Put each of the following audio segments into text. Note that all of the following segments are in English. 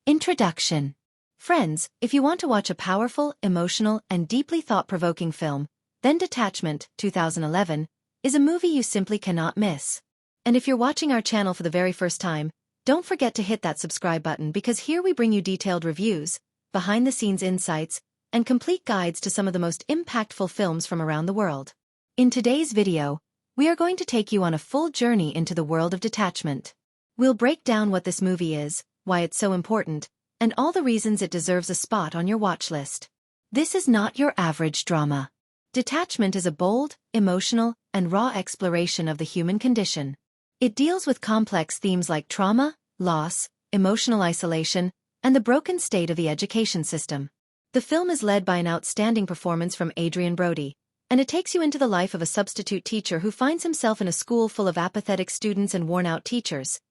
Introduction. Friends, if you want to watch a powerful, emotional, and deeply thought-provoking film, then Detachment, 2011, is a movie you simply cannot miss. And if you're watching our channel for the very first time, don't forget to hit that subscribe button because here we bring you detailed reviews, behind-the-scenes insights, and complete guides to some of the most impactful films from around the world. In today's video, we are going to take you on a full journey into the world of Detachment. We'll break down what this movie is, why it's so important, and all the reasons it deserves a spot on your watch list. This is not your average drama. Detachment is a bold, emotional, and raw exploration of the human condition. It deals with complex themes like trauma, loss, emotional isolation, and the broken state of the education system. The film is led by an outstanding performance from Adrien Brody, and it takes you into the life of a substitute teacher who finds himself in a school full of apathetic students and worn-out teachers,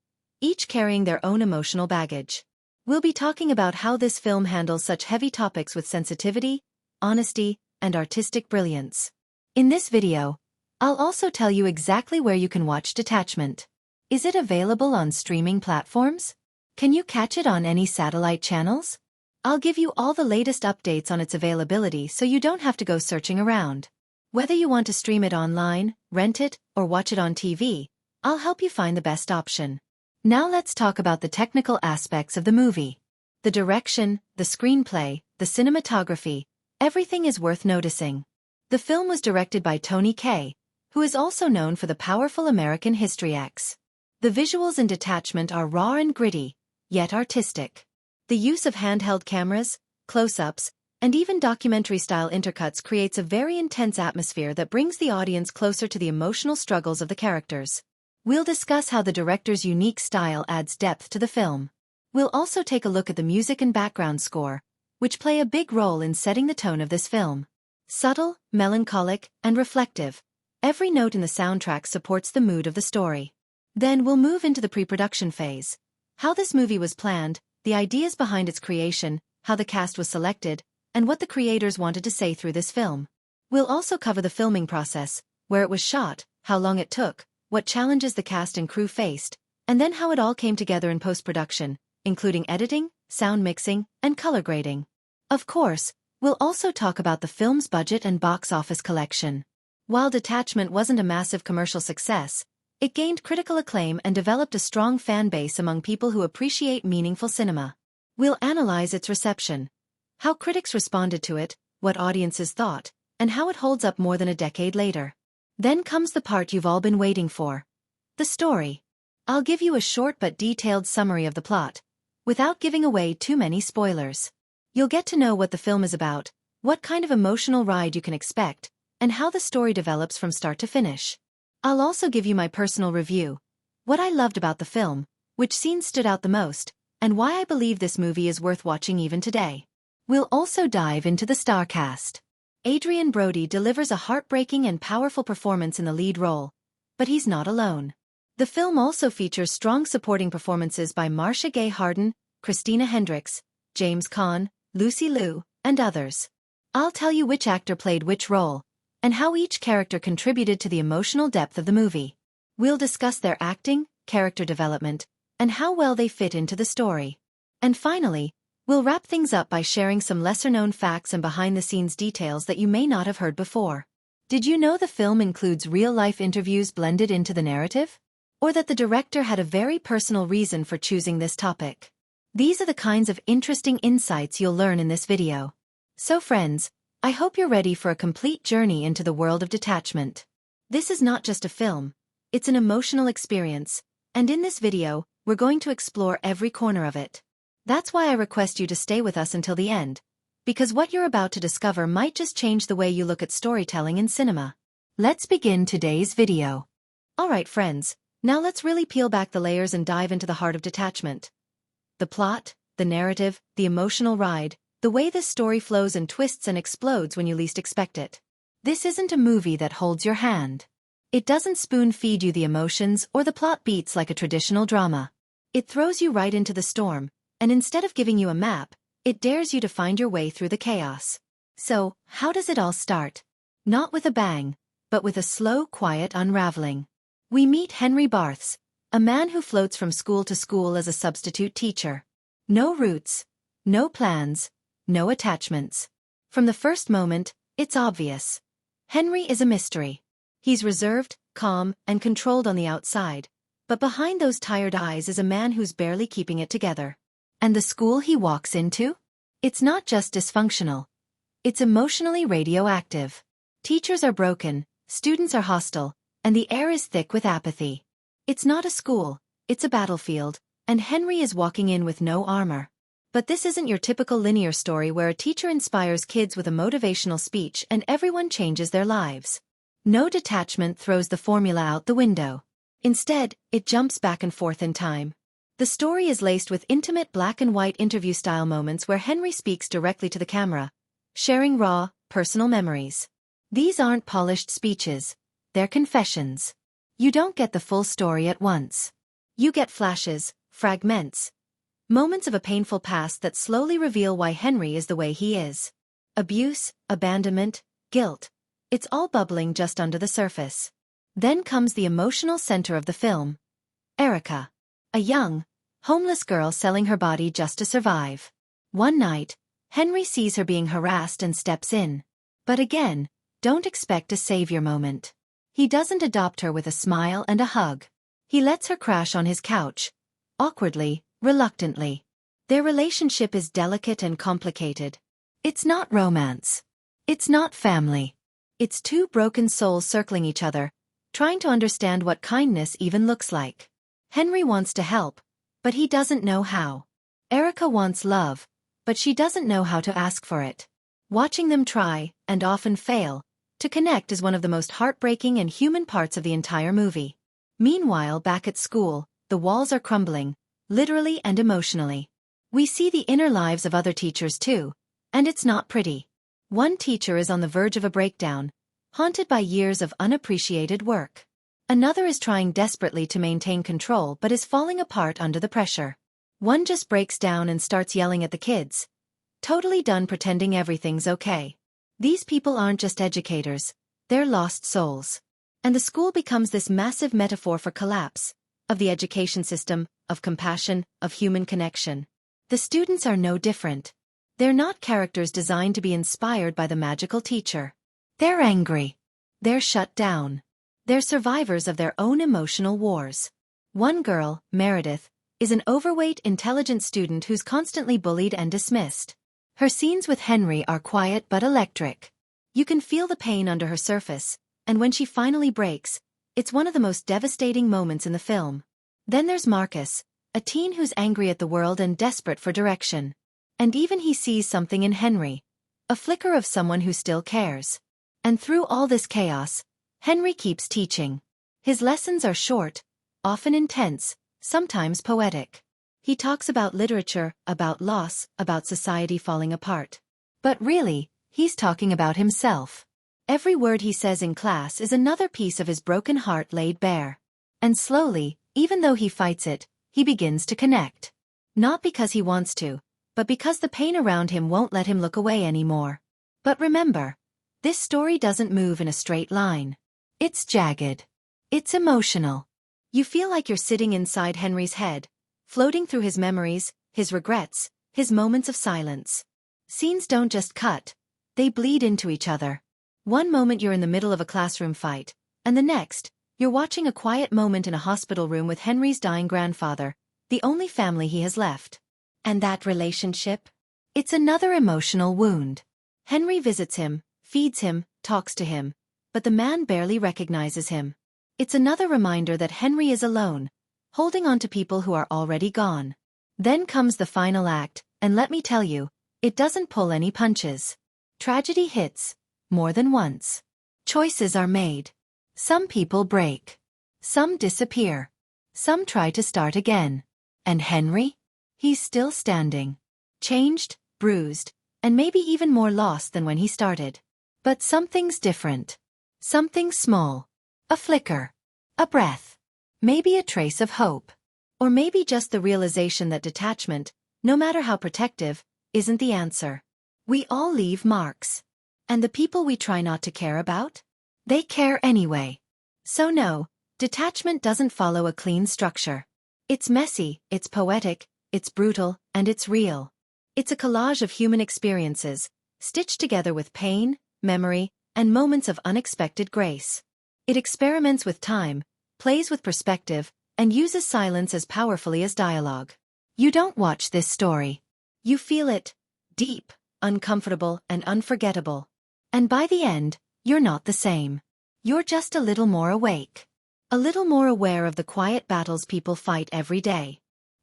each carrying their own emotional baggage. We'll be talking about how this film handles such heavy topics with sensitivity, honesty, and artistic brilliance. In this video, I'll also tell you exactly where you can watch Detachment. Is it available on streaming platforms? Can you catch it on any satellite channels? I'll give you all the latest updates on its availability so you don't have to go searching around. Whether you want to stream it online, rent it, or watch it on TV, I'll help you find the best option. Now let's talk about the technical aspects of the movie. The direction, the screenplay, the cinematography, everything is worth noticing. The film was directed by Tony Kaye, who is also known for the powerful American History X. The visuals in Detachment are raw and gritty, yet artistic. The use of handheld cameras, close-ups, and even documentary-style intercuts creates a very intense atmosphere that brings the audience closer to the emotional struggles of the characters. We'll discuss how the director's unique style adds depth to the film. We'll also take a look at the music and background score, which play a big role in setting the tone of this film. Subtle, melancholic, and reflective, every note in the soundtrack supports the mood of the story. Then we'll move into the pre-production phase. How this movie was planned, the ideas behind its creation, how the cast was selected, and what the creators wanted to say through this film. We'll also cover the filming process, where it was shot, how long it took, what challenges the cast and crew faced, and then how it all came together in post-production, including editing, sound mixing, and color grading. Of course, we'll also talk about the film's budget and box office collection. While Detachment wasn't a massive commercial success, it gained critical acclaim and developed a strong fan base among people who appreciate meaningful cinema. We'll analyze its reception, how critics responded to it, what audiences thought, and how it holds up more than a decade later. Then comes the part you've all been waiting for. The story. I'll give you a short but detailed summary of the plot, without giving away too many spoilers. You'll get to know what the film is about, what kind of emotional ride you can expect, and how the story develops from start to finish. I'll also give you my personal review, what I loved about the film, which scenes stood out the most, and why I believe this movie is worth watching even today. We'll also dive into the star cast. Adrien Brody delivers a heartbreaking and powerful performance in the lead role, but he's not alone. The film also features strong supporting performances by Marcia Gay Harden, Christina Hendricks, James Caan, Lucy Liu, and others. I'll tell you which actor played which role, and how each character contributed to the emotional depth of the movie. We'll discuss their acting, character development, and how well they fit into the story. And finally, we'll wrap things up by sharing some lesser-known facts and behind-the-scenes details that you may not have heard before. Did you know the film includes real-life interviews blended into the narrative? Or that the director had a very personal reason for choosing this topic? These are the kinds of interesting insights you'll learn in this video. So friends, I hope you're ready for a complete journey into the world of Detachment. This is not just a film, it's an emotional experience, and in this video, we're going to explore every corner of it. That's why I request you to stay with us until the end, because what you're about to discover might just change the way you look at storytelling in cinema. Let's begin today's video. Alright friends, now let's really peel back the layers and dive into the heart of Detachment. The plot, the narrative, the emotional ride, the way this story flows and twists and explodes when you least expect it. This isn't a movie that holds your hand. It doesn't spoon-feed you the emotions or the plot beats like a traditional drama. It throws you right into the storm, and instead of giving you a map, it dares you to find your way through the chaos. So, how does it all start? Not with a bang, but with a slow, quiet unraveling. We meet Henry Barthes, a man who floats from school to school as a substitute teacher. No roots, no plans, no attachments. From the first moment, it's obvious. Henry is a mystery. He's reserved, calm, and controlled on the outside, but behind those tired eyes is a man who's barely keeping it together. And the school he walks into? It's not just dysfunctional. It's emotionally radioactive. Teachers are broken, students are hostile, and the air is thick with apathy. It's not a school, it's a battlefield, and Henry is walking in with no armor. But this isn't your typical linear story where a teacher inspires kids with a motivational speech and everyone changes their lives. No Detachment throws the formula out the window. Instead, it jumps back and forth in time. The story is laced with intimate black-and-white interview-style moments where Henry speaks directly to the camera, sharing raw, personal memories. These aren't polished speeches. They're confessions. You don't get the full story at once. You get flashes, fragments, moments of a painful past that slowly reveal why Henry is the way he is. Abuse, abandonment, guilt. It's all bubbling just under the surface. Then comes the emotional center of the film. Erica. A young, homeless girl selling her body just to survive. One night, Henry sees her being harassed and steps in. But again, don't expect a savior moment. He doesn't adopt her with a smile and a hug. He lets her crash on his couch, awkwardly, reluctantly. Their relationship is delicate and complicated. It's not romance. It's not family. It's two broken souls circling each other, trying to understand what kindness even looks like. Henry wants to help, but he doesn't know how. Erica wants love, but she doesn't know how to ask for it. Watching them try, and often fail, to connect is one of the most heartbreaking and human parts of the entire movie. Meanwhile, back at school, the walls are crumbling, literally and emotionally. We see the inner lives of other teachers too, and it's not pretty. One teacher is on the verge of a breakdown, haunted by years of unappreciated work. Another is trying desperately to maintain control but is falling apart under the pressure. One just breaks down and starts yelling at the kids, totally done pretending everything's okay. These people aren't just educators, they're lost souls. And the school becomes this massive metaphor for collapse, of the education system, of compassion, of human connection. The students are no different. They're not characters designed to be inspired by the magical teacher. They're angry. They're shut down. They're survivors of their own emotional wars. One girl, Meredith, is an overweight, intelligent student who's constantly bullied and dismissed. Her scenes with Henry are quiet but electric. You can feel the pain under her surface, and when she finally breaks, it's one of the most devastating moments in the film. Then there's Marcus, a teen who's angry at the world and desperate for direction. And even he sees something in Henry, a flicker of someone who still cares. And through all this chaos, Henry keeps teaching. His lessons are short, often intense, sometimes poetic. He talks about literature, about loss, about society falling apart. But really, he's talking about himself. Every word he says in class is another piece of his broken heart laid bare. And slowly, even though he fights it, he begins to connect. Not because he wants to, but because the pain around him won't let him look away anymore. But remember, this story doesn't move in a straight line. It's jagged. It's emotional. You feel like you're sitting inside Henry's head, floating through his memories, his regrets, his moments of silence. Scenes don't just cut, they bleed into each other. One moment you're in the middle of a classroom fight, and the next, you're watching a quiet moment in a hospital room with Henry's dying grandfather, the only family he has left. And that relationship? It's another emotional wound. Henry visits him, feeds him, talks to him, but the man barely recognizes him. It's another reminder that Henry is alone, holding on to people who are already gone. Then comes the final act, and let me tell you, it doesn't pull any punches. Tragedy hits, more than once. Choices are made. Some people break. Some disappear. Some try to start again. And Henry? He's still standing. Changed, bruised, and maybe even more lost than when he started. But something's different. Something small. A flicker. A breath. Maybe a trace of hope. Or maybe just the realization that detachment, no matter how protective, isn't the answer. We all leave marks. And the people we try not to care about? They care anyway. So no, detachment doesn't follow a clean structure. It's messy, it's poetic, it's brutal, and it's real. It's a collage of human experiences, stitched together with pain, memory, and moments of unexpected grace. It experiments with time, plays with perspective, and uses silence as powerfully as dialogue. You don't watch this story. You feel it. Deep, uncomfortable, and unforgettable. And by the end, you're not the same. You're just a little more awake. A little more aware of the quiet battles people fight every day.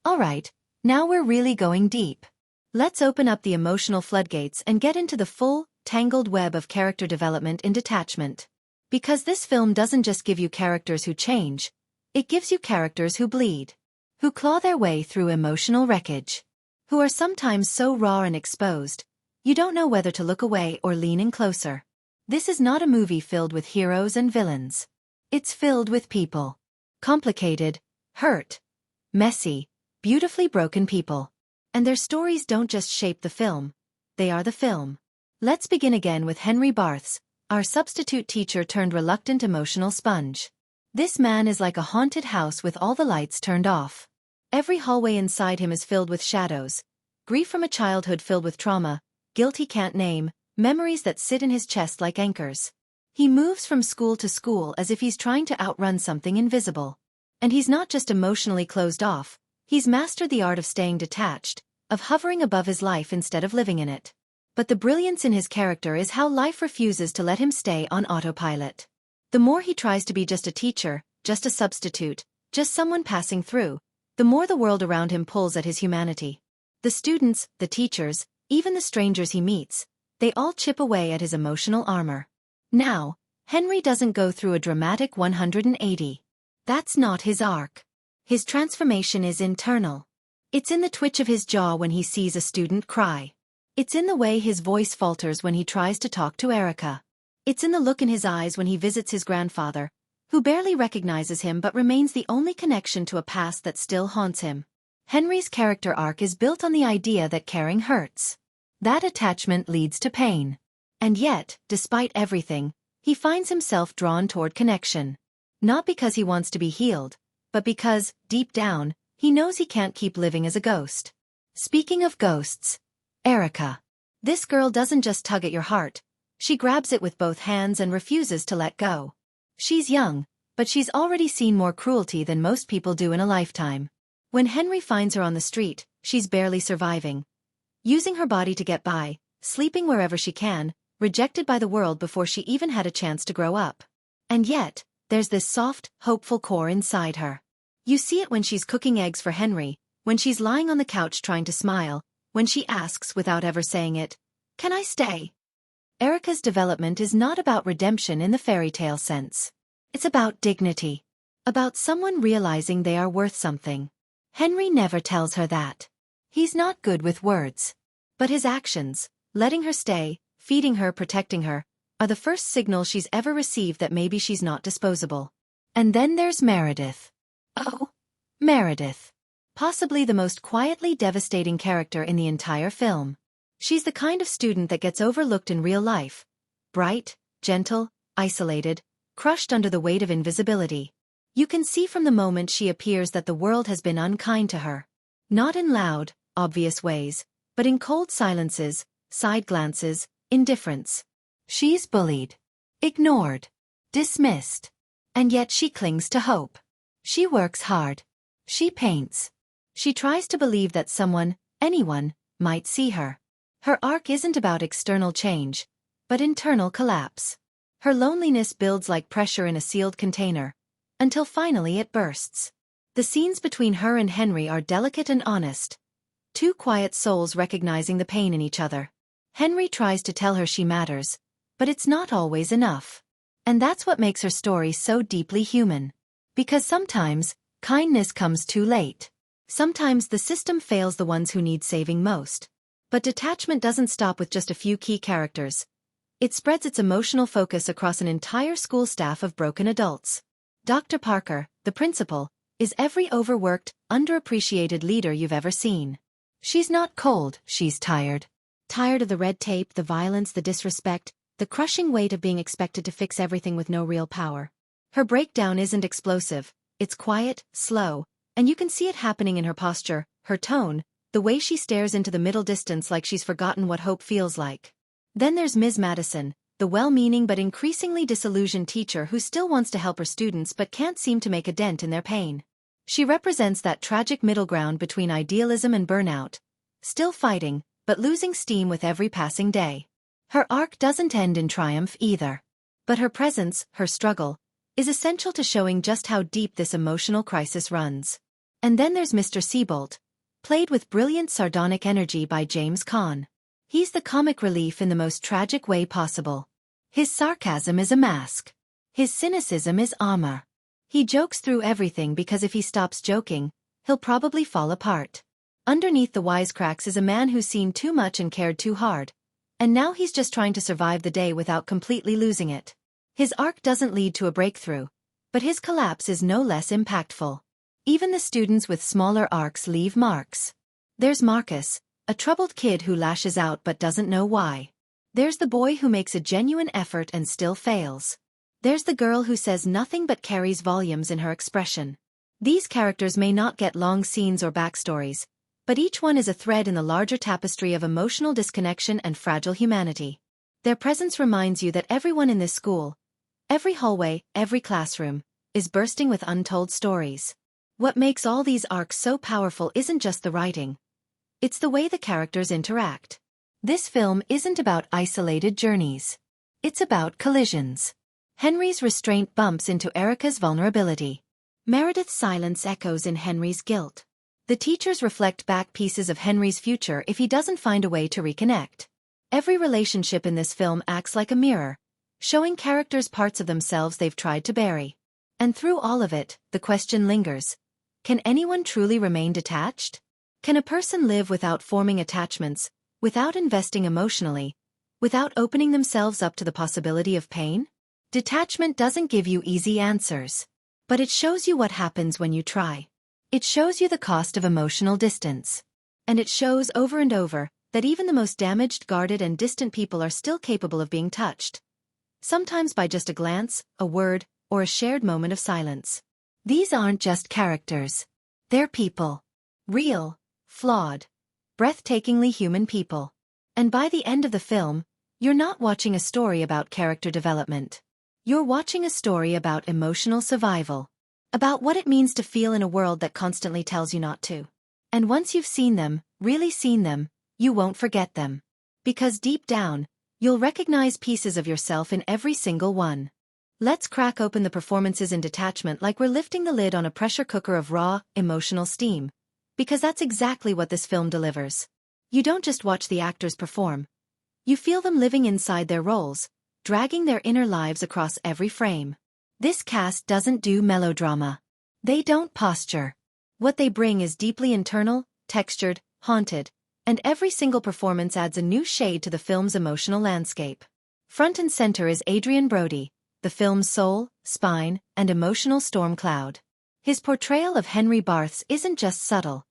Alright, now we're really going deep. Let's open up the emotional floodgates and get into the full, tangled web of character development in Detachment. Because this film doesn't just give you characters who change, it gives you characters who bleed, who claw their way through emotional wreckage, who are sometimes so raw and exposed, you don't know whether to look away or lean in closer. This is not a movie filled with heroes and villains. It's filled with people. Complicated, hurt, messy, beautifully broken people. And their stories don't just shape the film, they are the film. Let's begin again with Henry Barthes, our substitute teacher turned reluctant emotional sponge. This man is like a haunted house with all the lights turned off. Every hallway inside him is filled with shadows, grief from a childhood filled with trauma, guilt he can't name, memories that sit in his chest like anchors. He moves from school to school as if he's trying to outrun something invisible. And he's not just emotionally closed off, he's mastered the art of staying detached, of hovering above his life instead of living in it. But the brilliance in his character is how life refuses to let him stay on autopilot. The more he tries to be just a teacher, just a substitute, just someone passing through, the more the world around him pulls at his humanity. The students, the teachers, even the strangers he meets, they all chip away at his emotional armor. Now, Henry doesn't go through a dramatic 180. That's not his arc. His transformation is internal. It's in the twitch of his jaw when he sees a student cry. It's in the way his voice falters when he tries to talk to Erica. It's in the look in his eyes when he visits his grandfather, who barely recognizes him but remains the only connection to a past that still haunts him. Henry's character arc is built on the idea that caring hurts. That attachment leads to pain. And yet, despite everything, he finds himself drawn toward connection. Not because he wants to be healed, but because, deep down, he knows he can't keep living as a ghost. Speaking of ghosts, Erica. This girl doesn't just tug at your heart, she grabs it with both hands and refuses to let go. She's young, but she's already seen more cruelty than most people do in a lifetime. When Henry finds her on the street, she's barely surviving. Using her body to get by, sleeping wherever she can, rejected by the world before she even had a chance to grow up. And yet, there's this soft, hopeful core inside her. You see it when she's cooking eggs for Henry, when she's lying on the couch trying to smile, when she asks without ever saying it, "Can I stay?" Erica's development is not about redemption in the fairy tale sense. It's about dignity. About someone realizing they are worth something. Henry never tells her that. He's not good with words. But his actions, letting her stay, feeding her, protecting her, are the first signal she's ever received that maybe she's not disposable. And then there's Meredith. Oh, Meredith. Possibly the most quietly devastating character in the entire film. She's the kind of student that gets overlooked in real life. Bright, gentle, isolated, crushed under the weight of invisibility. You can see from the moment she appears that the world has been unkind to her. Not in loud, obvious ways, but in cold silences, side glances, indifference. She's bullied, ignored, dismissed. And yet she clings to hope. She works hard. She paints. She tries to believe that someone, anyone, might see her. Her arc isn't about external change, but internal collapse. Her loneliness builds like pressure in a sealed container, until finally it bursts. The scenes between her and Henry are delicate and honest. Two quiet souls recognizing the pain in each other. Henry tries to tell her she matters, but it's not always enough. And that's what makes her story so deeply human. Because sometimes, kindness comes too late. Sometimes the system fails the ones who need saving most. But Detachment doesn't stop with just a few key characters. It spreads its emotional focus across an entire school staff of broken adults. Dr. Parker, the principal, is every overworked, underappreciated leader you've ever seen. She's not cold, she's tired. Tired of the red tape, the violence, the disrespect, the crushing weight of being expected to fix everything with no real power. Her breakdown isn't explosive, it's quiet, slow, and you can see it happening in her posture, her tone, the way she stares into the middle distance like she's forgotten what hope feels like. Then there's Ms. Madison, the well-meaning but increasingly disillusioned teacher who still wants to help her students but can't seem to make a dent in their pain. She represents that tragic middle ground between idealism and burnout, still fighting, but losing steam with every passing day. Her arc doesn't end in triumph either. But her presence, her struggle, is essential to showing just how deep this emotional crisis runs. And then there's Mr. Seabolt, played with brilliant sardonic energy by James Caan. He's the comic relief in the most tragic way possible. His sarcasm is a mask. His cynicism is armor. He jokes through everything because if he stops joking, he'll probably fall apart. Underneath the wisecracks is a man who's seen too much and cared too hard, and now he's just trying to survive the day without completely losing it. His arc doesn't lead to a breakthrough, but his collapse is no less impactful. Even the students with smaller arcs leave marks. There's Marcus, a troubled kid who lashes out but doesn't know why. There's the boy who makes a genuine effort and still fails. There's the girl who says nothing but carries volumes in her expression. These characters may not get long scenes or backstories, but each one is a thread in the larger tapestry of emotional disconnection and fragile humanity. Their presence reminds you that everyone in this school, every hallway, every classroom, is bursting with untold stories. What makes all these arcs so powerful isn't just the writing. It's the way the characters interact. This film isn't about isolated journeys. It's about collisions. Henry's restraint bumps into Erica's vulnerability. Meredith's silence echoes in Henry's guilt. The teachers reflect back pieces of Henry's future if he doesn't find a way to reconnect. Every relationship in this film acts like a mirror, showing characters parts of themselves they've tried to bury. And through all of it, the question lingers. Can anyone truly remain detached? Can a person live without forming attachments, without investing emotionally, without opening themselves up to the possibility of pain? Detachment doesn't give you easy answers. But it shows you what happens when you try. It shows you the cost of emotional distance. And it shows over and over that even the most damaged, guarded, and distant people are still capable of being touched. Sometimes by just a glance, a word, or a shared moment of silence. These aren't just characters. They're people. Real, flawed, breathtakingly human people. And by the end of the film, you're not watching a story about character development. You're watching a story about emotional survival. About what it means to feel in a world that constantly tells you not to. And once you've seen them, really seen them, you won't forget them. Because deep down, you'll recognize pieces of yourself in every single one. Let's crack open the performances in Detachment like we're lifting the lid on a pressure cooker of raw, emotional steam. Because that's exactly what this film delivers. You don't just watch the actors perform. You feel them living inside their roles, dragging their inner lives across every frame. This cast doesn't do melodrama. They don't posture. What they bring is deeply internal, textured, haunted, and every single performance adds a new shade to the film's emotional landscape. Front and center is Adrien Brody, the film's soul, spine, and emotional storm cloud. His portrayal of Henry Barthes isn't just subtle.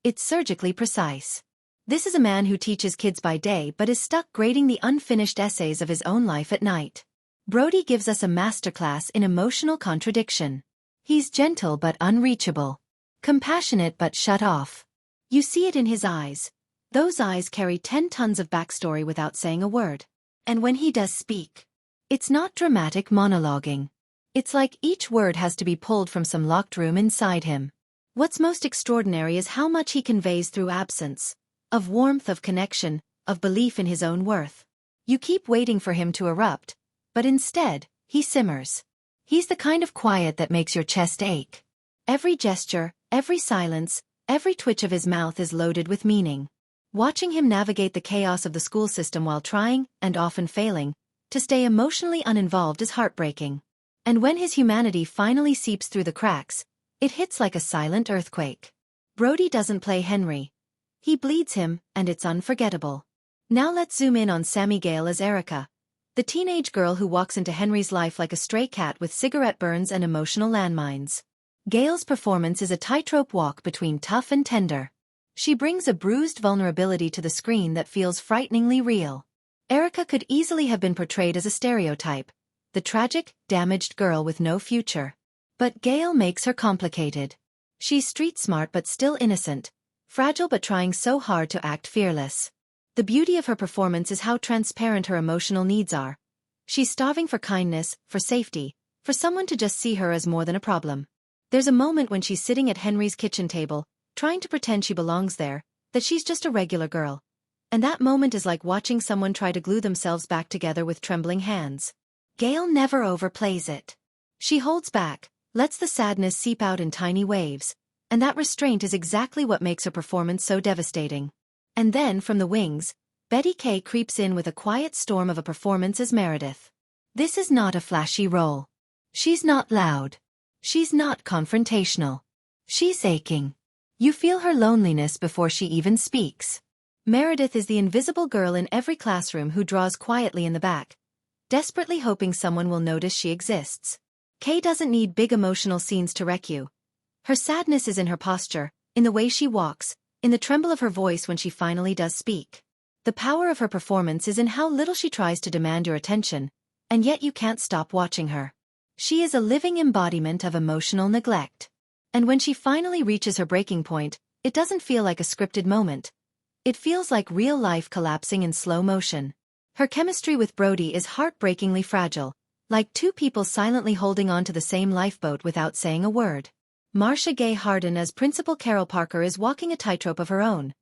It's surgically precise. This is a man who teaches kids by day but is stuck grading the unfinished essays of his own life at night. Brody gives us a masterclass in emotional contradiction. He's gentle but unreachable. Compassionate but shut off. You see it in his eyes. Those eyes carry 10 tons of backstory without saying a word. And when he does speak, it's not dramatic monologuing. It's like each word has to be pulled from some locked room inside him. What's most extraordinary is how much he conveys through absence. Of warmth, of connection, of belief in his own worth. You keep waiting for him to erupt. But instead, he simmers. He's the kind of quiet that makes your chest ache. Every gesture, every silence, every twitch of his mouth is loaded with meaning. Watching him navigate the chaos of the school system while trying, and often failing, to stay emotionally uninvolved is heartbreaking. And when his humanity finally seeps through the cracks, it hits like a silent earthquake. Brody doesn't play Henry. He bleeds him, and it's unforgettable. Now let's zoom in on Sammy Gale as Erica, the teenage girl who walks into Henry's life like a stray cat with cigarette burns and emotional landmines. Gale's performance is a tightrope walk between tough and tender. She brings a bruised vulnerability to the screen that feels frighteningly real. Erica could easily have been portrayed as a stereotype, the tragic, damaged girl with no future. But Gale makes her complicated. She's street smart but still innocent, fragile but trying so hard to act fearless. The beauty of her performance is how transparent her emotional needs are. She's starving for kindness, for safety, for someone to just see her as more than a problem. There's a moment when she's sitting at Henry's kitchen table, trying to pretend she belongs there, that she's just a regular girl. And that moment is like watching someone try to glue themselves back together with trembling hands. Gail never overplays it. She holds back, lets the sadness seep out in tiny waves, and that restraint is exactly what makes her performance so devastating. And then, from the wings, Betty Kay creeps in with a quiet storm of a performance as Meredith. This is not a flashy role. She's not loud. She's not confrontational. She's aching. You feel her loneliness before she even speaks. Meredith is the invisible girl in every classroom who draws quietly in the back, desperately hoping someone will notice she exists. Kay doesn't need big emotional scenes to wreck you. Her sadness is in her posture, in the way she walks, in the tremble of her voice when she finally does speak. The power of her performance is in how little she tries to demand your attention, and yet you can't stop watching her. She is a living embodiment of emotional neglect. And when she finally reaches her breaking point, it doesn't feel like a scripted moment. It feels like real life collapsing in slow motion. Her chemistry with Brody is heartbreakingly fragile, like two people silently holding on to the same lifeboat without saying a word. Marcia Gay Harden as Principal Carol Parker is walking a tightrope of her own.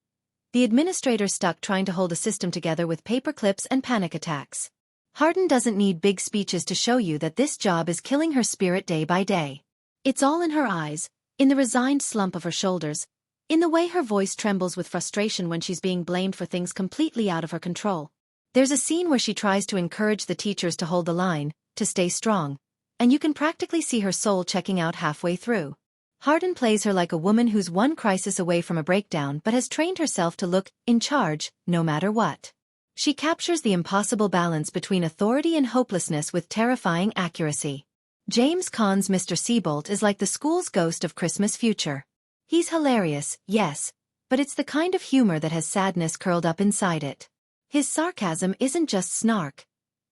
The administrator stuck trying to hold a system together with paper clips and panic attacks. Harden doesn't need big speeches to show you that this job is killing her spirit day by day. It's all in her eyes, in the resigned slump of her shoulders, in the way her voice trembles with frustration when she's being blamed for things completely out of her control. There's a scene where she tries to encourage the teachers to hold the line, to stay strong, and you can practically see her soul checking out halfway through. Harden plays her like a woman who's one crisis away from a breakdown but has trained herself to look in charge, no matter what. She captures the impossible balance between authority and hopelessness with terrifying accuracy. James Caan's Mr. Seabolt is like the school's ghost of Christmas future. He's hilarious, yes, but it's the kind of humor that has sadness curled up inside it. His sarcasm isn't just snark.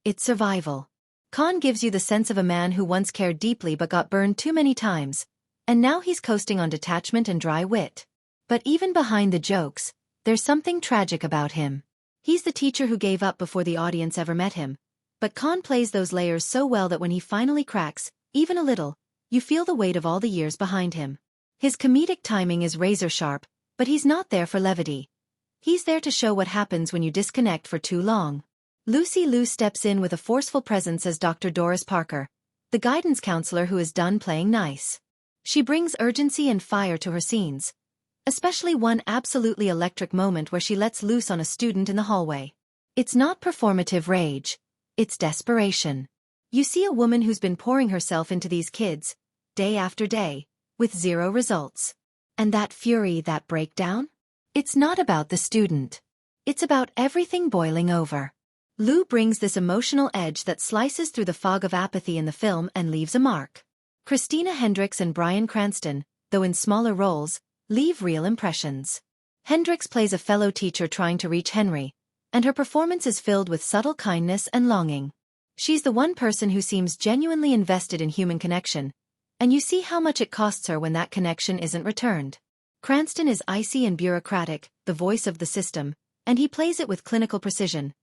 It's survival. Caan gives you the sense of a man who once cared deeply but got burned too many times, and now he's coasting on detachment and dry wit. But even behind the jokes, there's something tragic about him. He's the teacher who gave up before the audience ever met him, but Caan plays those layers so well that when he finally cracks, even a little, you feel the weight of all the years behind him. His comedic timing is razor-sharp, but he's not there for levity. He's there to show what happens when you disconnect for too long. Lucy Liu steps in with a forceful presence as Dr. Doris Parker, the guidance counselor who is done playing nice. She brings urgency and fire to her scenes, especially one absolutely electric moment where she lets loose on a student in the hallway. It's not performative rage, it's desperation. You see a woman who's been pouring herself into these kids, day after day, with zero results. And that fury, that breakdown? It's not about the student. It's about everything boiling over. Liu brings this emotional edge that slices through the fog of apathy in the film and leaves a mark. Christina Hendricks and Bryan Cranston, though in smaller roles, leave real impressions. Hendricks plays a fellow teacher trying to reach Henry, and her performance is filled with subtle kindness and longing. She's the one person who seems genuinely invested in human connection, and you see how much it costs her when that connection isn't returned. Cranston is icy and bureaucratic, the voice of the system, and he plays it with clinical precision,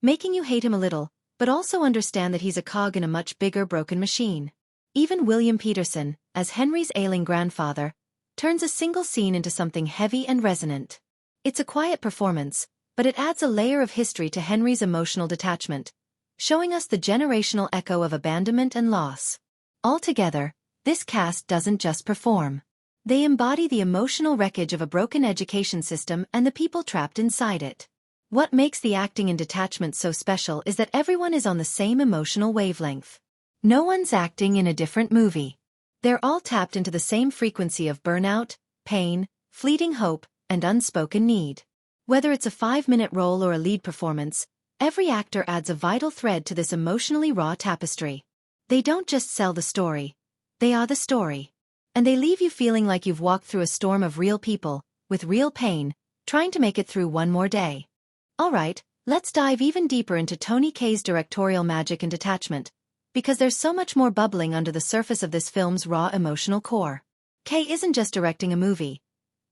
making you hate him a little, but also understand that he's a cog in a much bigger broken machine. Even William Peterson, as Henry's ailing grandfather, turns a single scene into something heavy and resonant. It's a quiet performance, but it adds a layer of history to Henry's emotional detachment, showing us the generational echo of abandonment and loss. Altogether, this cast doesn't just perform. They embody the emotional wreckage of a broken education system and the people trapped inside it. What makes the acting in Detachment so special is that everyone is on the same emotional wavelength. No one's acting in a different movie. They're all tapped into the same frequency of burnout, pain, fleeting hope, and unspoken need. Whether it's a 5-minute role or a lead performance, every actor adds a vital thread to this emotionally raw tapestry. They don't just sell the story. They are the story. And they leave you feeling like you've walked through a storm of real people, with real pain, trying to make it through one more day. Alright, let's dive even deeper into Tony Kaye's directorial magic and Detachment, because there's so much more bubbling under the surface of this film's raw emotional core. Kaye isn't just directing a movie.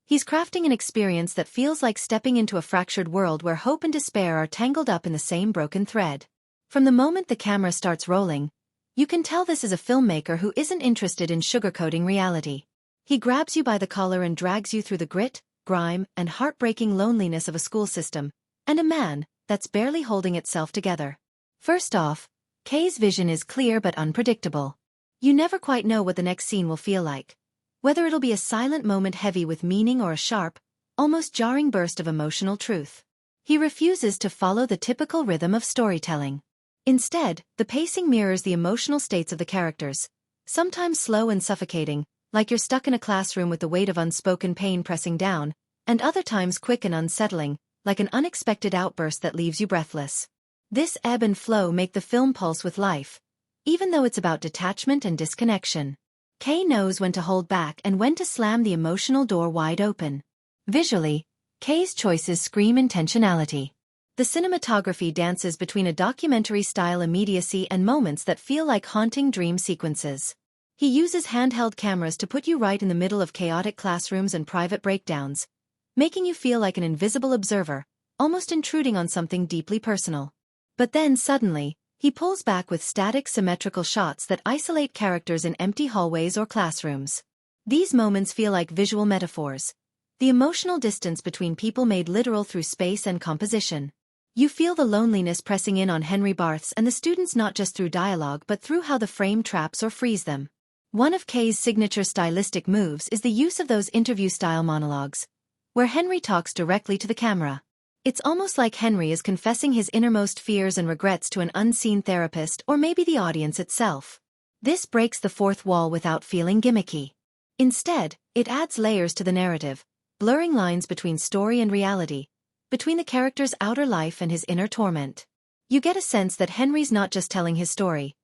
He's crafting an experience that feels like stepping into a fractured world where hope and despair are tangled up in the same broken thread. From the moment the camera starts rolling, you can tell this is a filmmaker who isn't interested in sugarcoating reality. He grabs you by the collar and drags you through the grit, grime, and heartbreaking loneliness of a school system, and a man that's barely holding itself together. First off, Kaye's vision is clear but unpredictable. You never quite know what the next scene will feel like, whether it'll be a silent moment heavy with meaning or a sharp, almost jarring burst of emotional truth. He refuses to follow the typical rhythm of storytelling. Instead, the pacing mirrors the emotional states of the characters, sometimes slow and suffocating, like you're stuck in a classroom with the weight of unspoken pain pressing down, and other times quick and unsettling, like an unexpected outburst that leaves you breathless. This ebb and flow make the film pulse with life, even though it's about detachment and disconnection. Kaye knows when to hold back and when to slam the emotional door wide open. Visually, Kaye's choices scream intentionality. The cinematography dances between a documentary-style immediacy and moments that feel like haunting dream sequences. He uses handheld cameras to put you right in the middle of chaotic classrooms and private breakdowns, making you feel like an invisible observer, almost intruding on something deeply personal. But then suddenly, he pulls back with static symmetrical shots that isolate characters in empty hallways or classrooms. These moments feel like visual metaphors, the emotional distance between people made literal through space and composition. You feel the loneliness pressing in on Henry Barthes and the students not just through dialogue but through how the frame traps or frees them. One of Kaye's signature stylistic moves is the use of those interview-style monologues, where Henry talks directly to the camera. It's almost like Henry is confessing his innermost fears and regrets to an unseen therapist or maybe the audience itself. This breaks the fourth wall without feeling gimmicky. Instead, it adds layers to the narrative, blurring lines between story and reality, between the character's outer life and his inner torment. You get a sense that Henry's not just telling his story.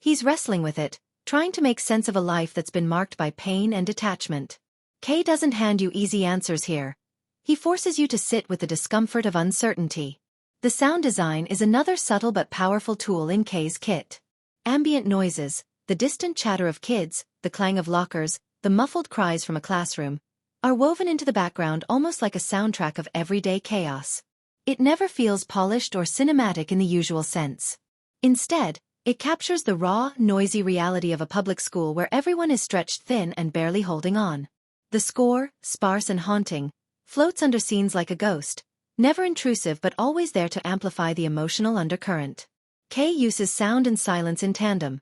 He's wrestling with it, trying to make sense of a life that's been marked by pain and detachment. Kaye doesn't hand you easy answers here. He forces you to sit with the discomfort of uncertainty. The sound design is another subtle but powerful tool in Kaye's kit. Ambient noises, the distant chatter of kids, the clang of lockers, the muffled cries from a classroom, are woven into the background almost like a soundtrack of everyday chaos. It never feels polished or cinematic in the usual sense. Instead, it captures the raw, noisy reality of a public school where everyone is stretched thin and barely holding on. The score, sparse and haunting, floats under scenes like a ghost, never intrusive but always there to amplify the emotional undercurrent. Kaye uses sound and silence in tandem.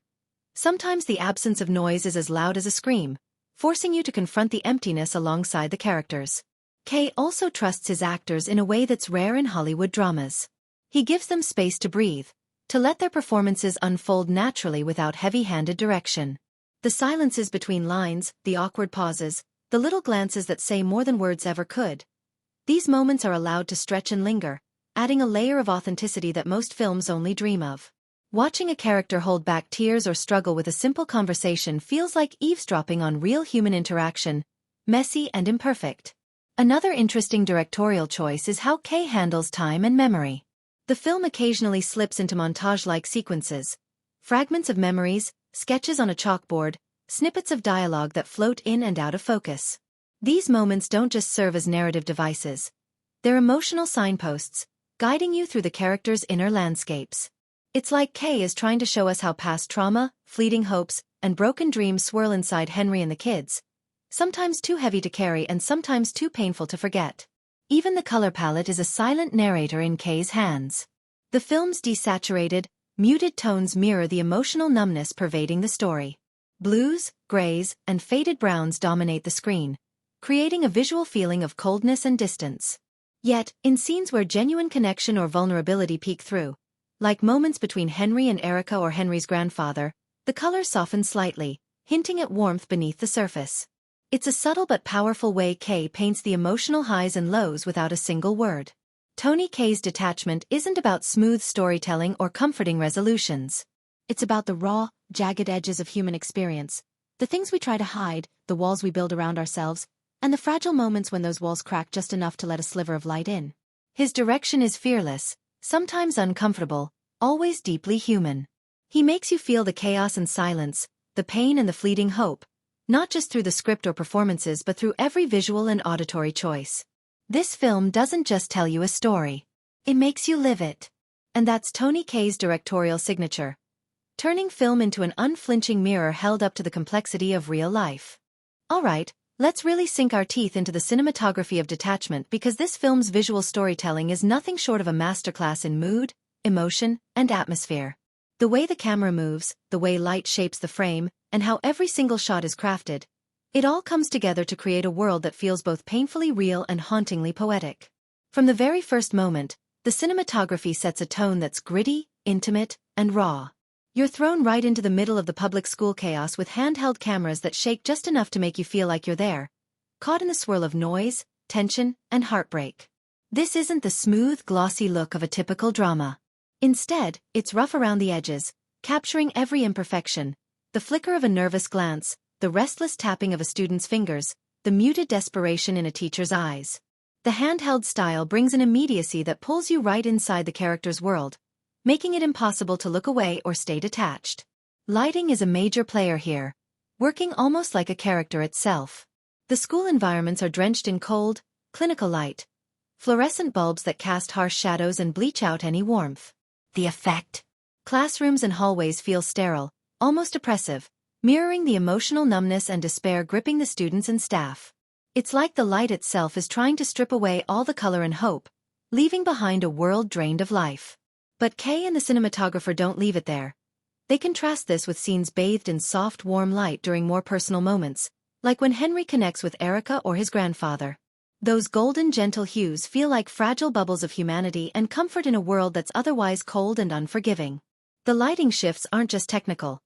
Sometimes the absence of noise is as loud as a scream, forcing you to confront the emptiness alongside the characters. Kaye also trusts his actors in a way that's rare in Hollywood dramas. He gives them space to breathe, to let their performances unfold naturally without heavy-handed direction. The silences between lines, the awkward pauses, the little glances that say more than words ever could. These moments are allowed to stretch and linger, adding a layer of authenticity that most films only dream of. Watching a character hold back tears or struggle with a simple conversation feels like eavesdropping on real human interaction, messy and imperfect. Another interesting directorial choice is how Kaye handles time and memory. The film occasionally slips into montage-like sequences, fragments of memories, sketches on a chalkboard, snippets of dialogue that float in and out of focus. These moments don't just serve as narrative devices. They're emotional signposts, guiding you through the characters' inner landscapes. It's like Kaye is trying to show us how past trauma, fleeting hopes, and broken dreams swirl inside Henry and the kids, sometimes too heavy to carry and sometimes too painful to forget. Even the color palette is a silent narrator in Kaye's hands. The film's desaturated, muted tones mirror the emotional numbness pervading the story. Blues, grays, and faded browns dominate the screen, creating a visual feeling of coldness and distance. Yet, in scenes where genuine connection or vulnerability peek through, like moments between Henry and Erica or Henry's grandfather, the colors soften slightly, hinting at warmth beneath the surface. It's a subtle but powerful way Kaye paints the emotional highs and lows without a single word. Tony Kaye's Detachment isn't about smooth storytelling or comforting resolutions. It's about the raw, jagged edges of human experience, the things we try to hide, the walls we build around ourselves, and the fragile moments when those walls crack just enough to let a sliver of light in. His direction is fearless, sometimes uncomfortable, always deeply human. He makes you feel the chaos and silence, the pain and the fleeting hope, not just through the script or performances but through every visual and auditory choice. This film doesn't just tell you a story. It makes you live it. And that's Tony Kaye's directorial signature, turning film into an unflinching mirror held up to the complexity of real life. Alright, let's really sink our teeth into the cinematography of Detachment, because this film's visual storytelling is nothing short of a masterclass in mood, emotion, and atmosphere. The way the camera moves, the way light shapes the frame, and how every single shot is crafted, it all comes together to create a world that feels both painfully real and hauntingly poetic. From the very first moment, the cinematography sets a tone that's gritty, intimate, and raw. You're thrown right into the middle of the public school chaos with handheld cameras that shake just enough to make you feel like you're there, caught in the swirl of noise, tension, and heartbreak. This isn't the smooth, glossy look of a typical drama. Instead, it's rough around the edges, capturing every imperfection: the flicker of a nervous glance, the restless tapping of a student's fingers, the muted desperation in a teacher's eyes. The handheld style brings an immediacy that pulls you right inside the character's world, making it impossible to look away or stay detached. Lighting is a major player here, working almost like a character itself. The school environments are drenched in cold, clinical light, fluorescent bulbs that cast harsh shadows and bleach out any warmth. The effect. Classrooms and hallways feel sterile, almost oppressive, mirroring the emotional numbness and despair gripping the students and staff. It's like the light itself is trying to strip away all the color and hope, leaving behind a world drained of life. But Kaye and the cinematographer don't leave it there. They contrast this with scenes bathed in soft, warm light during more personal moments, like when Henry connects with Erica or his grandfather. Those golden, gentle hues feel like fragile bubbles of humanity and comfort in a world that's otherwise cold and unforgiving. The lighting shifts aren't just technical.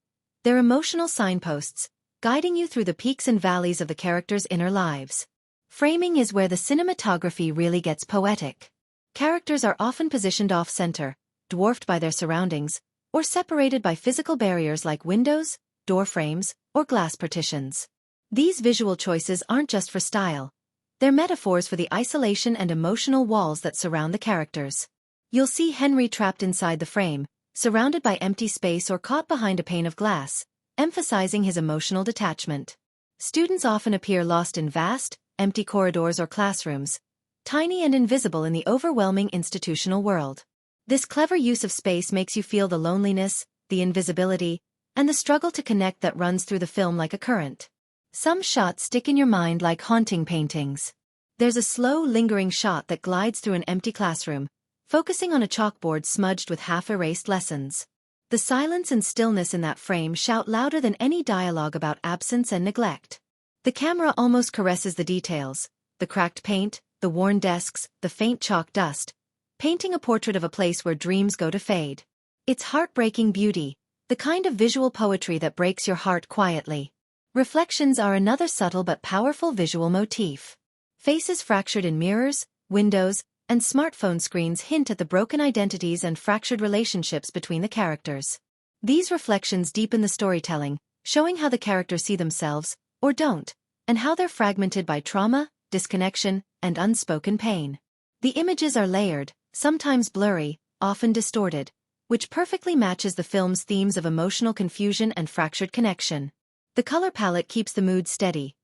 They're emotional signposts, guiding you through the peaks and valleys of the characters' inner lives. Framing is where the cinematography really gets poetic. Characters are often positioned off-center, dwarfed by their surroundings, or separated by physical barriers like windows, door frames, or glass partitions. These visual choices aren't just for style. They're metaphors for the isolation and emotional walls that surround the characters. You'll see Henry trapped inside the frame, surrounded by empty space or caught behind a pane of glass, emphasizing his emotional detachment. Students often appear lost in vast, empty corridors or classrooms, tiny and invisible in the overwhelming institutional world. This clever use of space makes you feel the loneliness, the invisibility, and the struggle to connect that runs through the film like a current. Some shots stick in your mind like haunting paintings. There's a slow, lingering shot that glides through an empty classroom, focusing on a chalkboard smudged with half-erased lessons. The silence and stillness in that frame shout louder than any dialogue about absence and neglect. The camera almost caresses the details: the cracked paint, the worn desks, the faint chalk dust, painting a portrait of a place where dreams go to fade. It's heartbreaking beauty, the kind of visual poetry that breaks your heart quietly. Reflections are another subtle but powerful visual motif. Faces fractured in mirrors, windows, and smartphone screens hint at the broken identities and fractured relationships between the characters. These reflections deepen the storytelling, showing how the characters see themselves, or don't, and how they're fragmented by trauma, disconnection, and unspoken pain. The images are layered, sometimes blurry, often distorted, which perfectly matches the film's themes of emotional confusion and fractured connection. The color palette keeps the mood steady.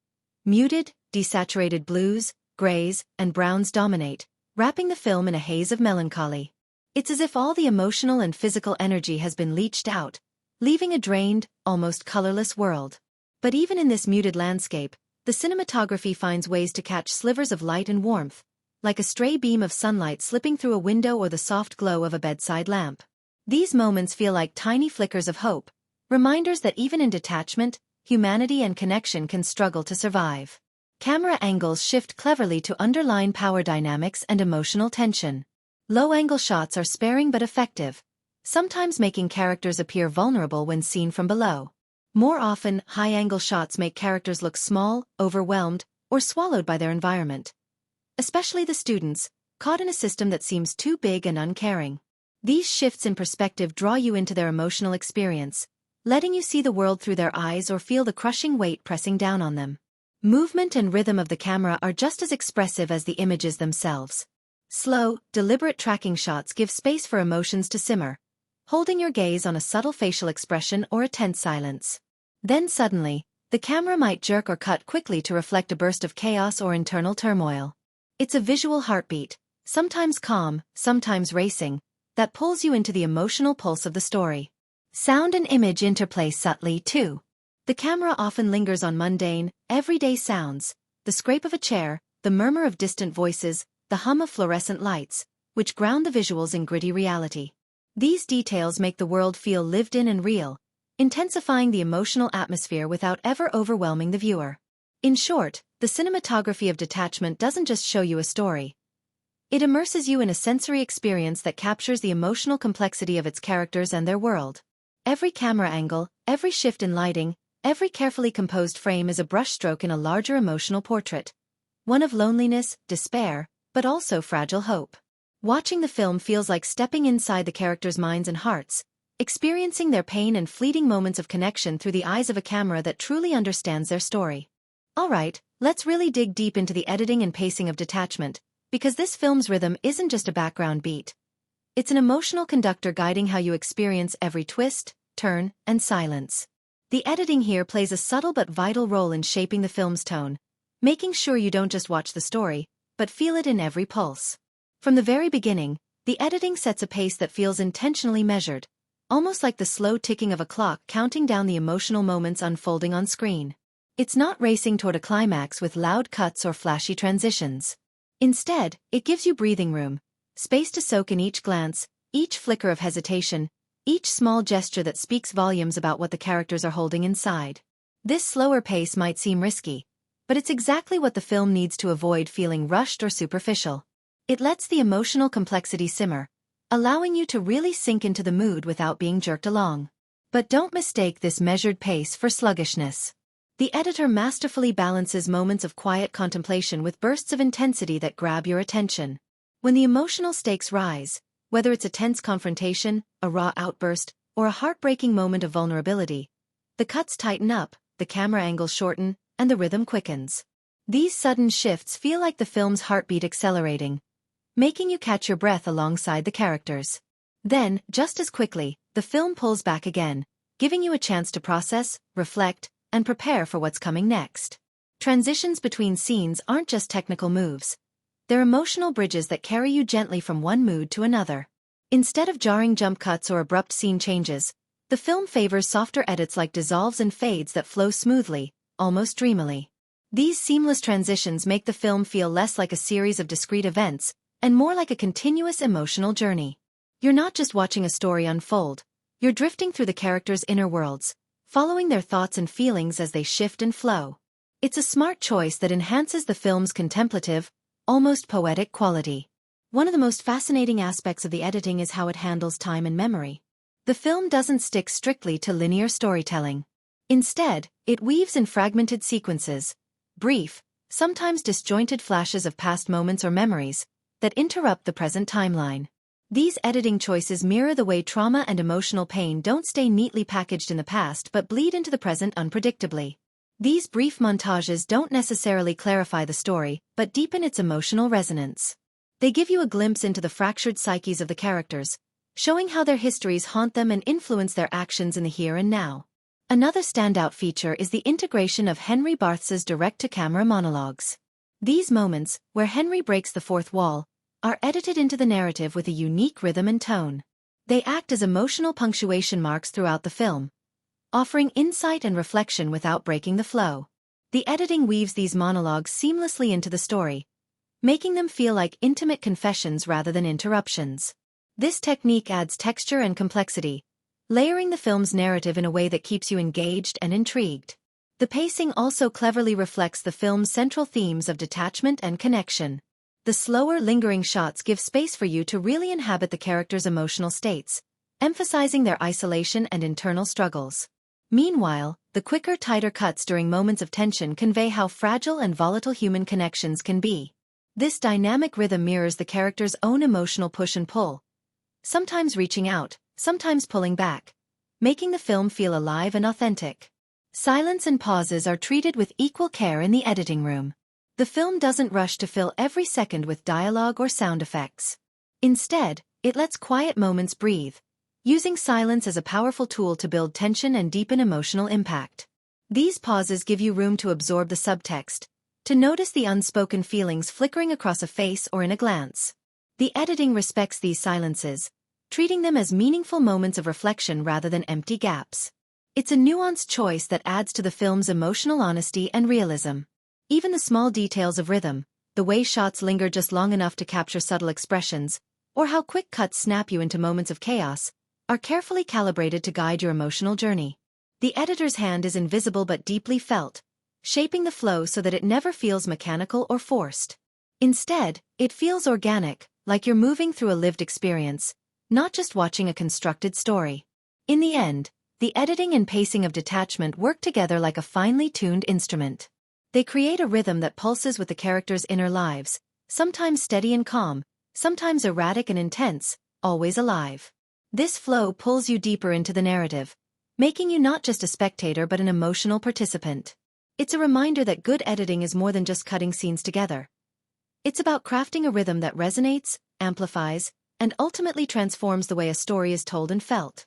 Muted, desaturated blues, grays, and browns dominate, wrapping the film in a haze of melancholy. It's as if all the emotional and physical energy has been leached out, leaving a drained, almost colorless world. But even in this muted landscape, the cinematography finds ways to catch slivers of light and warmth, like a stray beam of sunlight slipping through a window or the soft glow of a bedside lamp. These moments feel like tiny flickers of hope, reminders that even in detachment, humanity and connection can struggle to survive. Camera angles shift cleverly to underline power dynamics and emotional tension. Low-angle shots are sparing but effective, sometimes making characters appear vulnerable when seen from below. More often, high-angle shots make characters look small, overwhelmed, or swallowed by their environment. Especially the students, caught in a system that seems too big and uncaring. These shifts in perspective draw you into their emotional experience, letting you see the world through their eyes or feel the crushing weight pressing down on them. Movement and rhythm of the camera are just as expressive as the images themselves. Slow, deliberate tracking shots give space for emotions to simmer, holding your gaze on a subtle facial expression or a tense silence. Then suddenly, The camera might jerk or cut quickly to reflect a burst of chaos or internal turmoil. It's a visual heartbeat, sometimes calm, sometimes racing, that pulls you into the emotional pulse of the story. Sound and image interplay subtly, too. The camera often lingers on mundane, everyday sounds, the scrape of a chair, the murmur of distant voices, the hum of fluorescent lights, which ground the visuals in gritty reality. These details make the world feel lived in and real, intensifying the emotional atmosphere without ever overwhelming the viewer. In short, the cinematography of Detachment doesn't just show you a story. It immerses you in a sensory experience that captures the emotional complexity of its characters and their world. Every camera angle, every shift in lighting, every carefully composed frame is a brushstroke in a larger emotional portrait. One of loneliness, despair, but also fragile hope. Watching the film feels like stepping inside the characters' minds and hearts, experiencing their pain and fleeting moments of connection through the eyes of a camera that truly understands their story. Alright, let's really dig deep into the editing and pacing of Detachment, because this film's rhythm isn't just a background beat. It's an emotional conductor guiding how you experience every twist, turn, and silence. The editing here plays a subtle but vital role in shaping the film's tone, making sure you don't just watch the story, but feel it in every pulse. From the very beginning, the editing sets a pace that feels intentionally measured, almost like the slow ticking of a clock counting down the emotional moments unfolding on screen. It's not racing toward a climax with loud cuts or flashy transitions. Instead, it gives you breathing room, space to soak in each glance, each flicker of hesitation, each small gesture that speaks volumes about what the characters are holding inside. This slower pace might seem risky, but it's exactly what the film needs to avoid feeling rushed or superficial. It lets the emotional complexity simmer, allowing you to really sink into the mood without being jerked along. But don't mistake this measured pace for sluggishness. The editor masterfully balances moments of quiet contemplation with bursts of intensity that grab your attention. When the emotional stakes rise, whether it's a tense confrontation, a raw outburst, or a heartbreaking moment of vulnerability, the cuts tighten up, the camera angles shorten, and the rhythm quickens. These sudden shifts feel like the film's heartbeat accelerating, making you catch your breath alongside the characters. Then, just as quickly, the film pulls back again, giving you a chance to process, reflect, and prepare for what's coming next. Transitions between scenes aren't just technical moves. They're emotional bridges that carry you gently from one mood to another. Instead of jarring jump cuts or abrupt scene changes, the film favors softer edits like dissolves and fades that flow smoothly, almost dreamily. These seamless transitions make the film feel less like a series of discrete events, and more like a continuous emotional journey. You're not just watching a story unfold, you're drifting through the characters' inner worlds, following their thoughts and feelings as they shift and flow. It's a smart choice that enhances the film's contemplative, almost poetic quality. One of the most fascinating aspects of the editing is how it handles time and memory. The film doesn't stick strictly to linear storytelling. Instead, it weaves in fragmented sequences, brief, sometimes disjointed flashes of past moments or memories, that interrupt the present timeline. These editing choices mirror the way trauma and emotional pain don't stay neatly packaged in the past but bleed into the present unpredictably. These brief montages don't necessarily clarify the story, but deepen its emotional resonance. They give you a glimpse into the fractured psyches of the characters, showing how their histories haunt them and influence their actions in the here and now. Another standout feature is the integration of Henry Barthes' direct-to-camera monologues. These moments, where Henry breaks the fourth wall, are edited into the narrative with a unique rhythm and tone. They act as emotional punctuation marks throughout the film, offering insight and reflection without breaking the flow. The editing weaves these monologues seamlessly into the story, making them feel like intimate confessions rather than interruptions. This technique adds texture and complexity, layering the film's narrative in a way that keeps you engaged and intrigued. The pacing also cleverly reflects the film's central themes of detachment and connection. The slower, lingering shots give space for you to really inhabit the characters' emotional states, emphasizing their isolation and internal struggles. Meanwhile, the quicker, tighter cuts during moments of tension convey how fragile and volatile human connections can be. This dynamic rhythm mirrors the characters' own emotional push and pull, sometimes reaching out, sometimes pulling back, making the film feel alive and authentic. Silence and pauses are treated with equal care in the editing room. The film doesn't rush to fill every second with dialogue or sound effects. Instead, it lets quiet moments breathe, using silence as a powerful tool to build tension and deepen emotional impact. These pauses give you room to absorb the subtext, to notice the unspoken feelings flickering across a face or in a glance. The editing respects these silences, treating them as meaningful moments of reflection rather than empty gaps. It's a nuanced choice that adds to the film's emotional honesty and realism. Even the small details of rhythm, the way shots linger just long enough to capture subtle expressions, or how quick cuts snap you into moments of chaos, are carefully calibrated to guide your emotional journey. The editor's hand is invisible but deeply felt, shaping the flow so that it never feels mechanical or forced. Instead, it feels organic, like you're moving through a lived experience, not just watching a constructed story. In the end, the editing and pacing of Detachment work together like a finely tuned instrument. They create a rhythm that pulses with the characters' inner lives, sometimes steady and calm, sometimes erratic and intense, always alive. This flow pulls you deeper into the narrative, making you not just a spectator but an emotional participant. It's a reminder that good editing is more than just cutting scenes together. It's about crafting a rhythm that resonates, amplifies, and ultimately transforms the way a story is told and felt.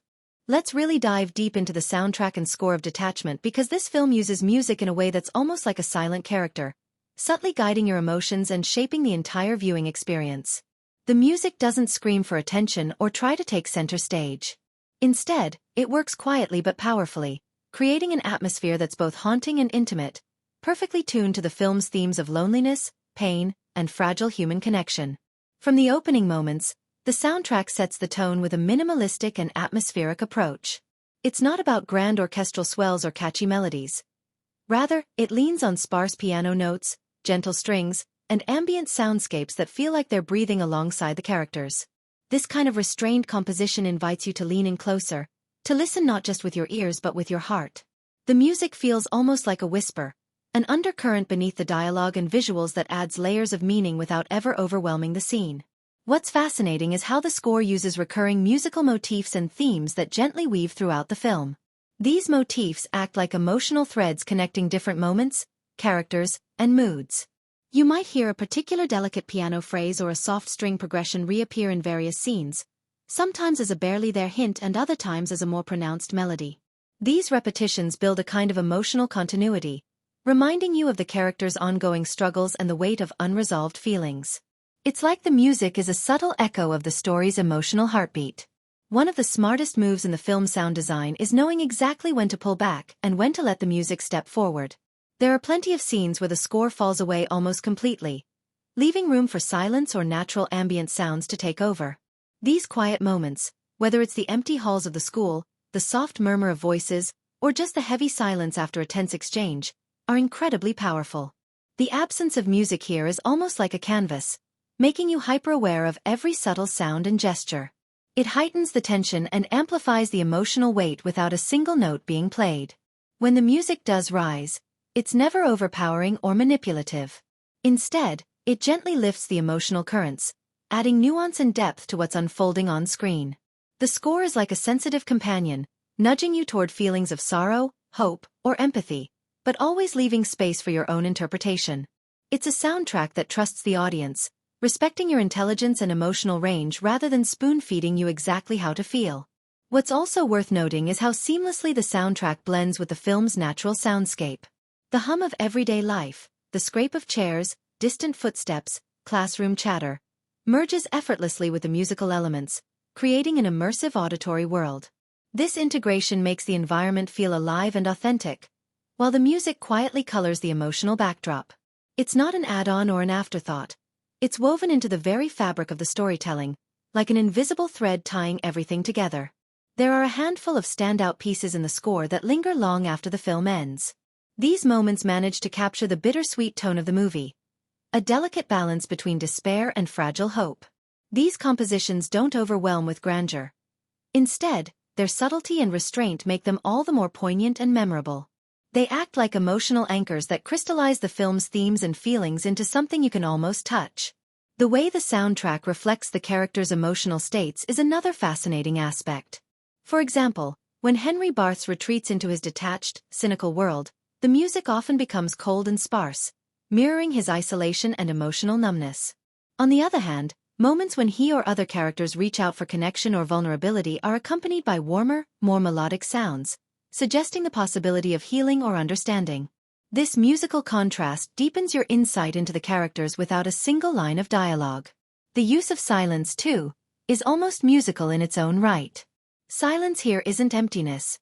Let's really dive deep into the soundtrack and score of Detachment because this film uses music in a way that's almost like a silent character, subtly guiding your emotions and shaping the entire viewing experience. The music doesn't scream for attention or try to take center stage. Instead, it works quietly but powerfully, creating an atmosphere that's both haunting and intimate, perfectly tuned to the film's themes of loneliness, pain, and fragile human connection. From the opening moments, the soundtrack sets the tone with a minimalistic and atmospheric approach. It's not about grand orchestral swells or catchy melodies. Rather, it leans on sparse piano notes, gentle strings, and ambient soundscapes that feel like they're breathing alongside the characters. This kind of restrained composition invites you to lean in closer, to listen not just with your ears but with your heart. The music feels almost like a whisper, an undercurrent beneath the dialogue and visuals that adds layers of meaning without ever overwhelming the scene. What's fascinating is how the score uses recurring musical motifs and themes that gently weave throughout the film. These motifs act like emotional threads connecting different moments, characters, and moods. You might hear a particular delicate piano phrase or a soft string progression reappear in various scenes, sometimes as a barely there hint and other times as a more pronounced melody. These repetitions build a kind of emotional continuity, reminding you of the characters' ongoing struggles and the weight of unresolved feelings. It's like the music is a subtle echo of the story's emotional heartbeat. One of the smartest moves in the film's sound design is knowing exactly when to pull back and when to let the music step forward. There are plenty of scenes where the score falls away almost completely, leaving room for silence or natural ambient sounds to take over. These quiet moments, whether it's the empty halls of the school, the soft murmur of voices, or just the heavy silence after a tense exchange, are incredibly powerful. The absence of music here is almost like a canvas, making you hyper-aware of every subtle sound and gesture. It heightens the tension and amplifies the emotional weight without a single note being played. When the music does rise, it's never overpowering or manipulative. Instead, it gently lifts the emotional currents, adding nuance and depth to what's unfolding on screen. The score is like a sensitive companion, nudging you toward feelings of sorrow, hope, or empathy, but always leaving space for your own interpretation. It's a soundtrack that trusts the audience, respecting your intelligence and emotional range rather than spoon-feeding you exactly how to feel. What's also worth noting is how seamlessly the soundtrack blends with the film's natural soundscape. The hum of everyday life, the scrape of chairs, distant footsteps, classroom chatter, merges effortlessly with the musical elements, creating an immersive auditory world. This integration makes the environment feel alive and authentic, while the music quietly colors the emotional backdrop. It's not an add-on or an afterthought. It's woven into the very fabric of the storytelling, like an invisible thread tying everything together. There are a handful of standout pieces in the score that linger long after the film ends. These moments manage to capture the bittersweet tone of the movie, a delicate balance between despair and fragile hope. These compositions don't overwhelm with grandeur. Instead, their subtlety and restraint make them all the more poignant and memorable. They act like emotional anchors that crystallize the film's themes and feelings into something you can almost touch. The way the soundtrack reflects the characters' emotional states is another fascinating aspect. For example, when Henry Barthes retreats into his detached, cynical world, the music often becomes cold and sparse, mirroring his isolation and emotional numbness. On the other hand, moments when he or other characters reach out for connection or vulnerability are accompanied by warmer, more melodic sounds, suggesting the possibility of healing or understanding. This musical contrast deepens your insight into the characters without a single line of dialogue. The use of silence, too, is almost musical in its own right. Silence here isn't emptiness.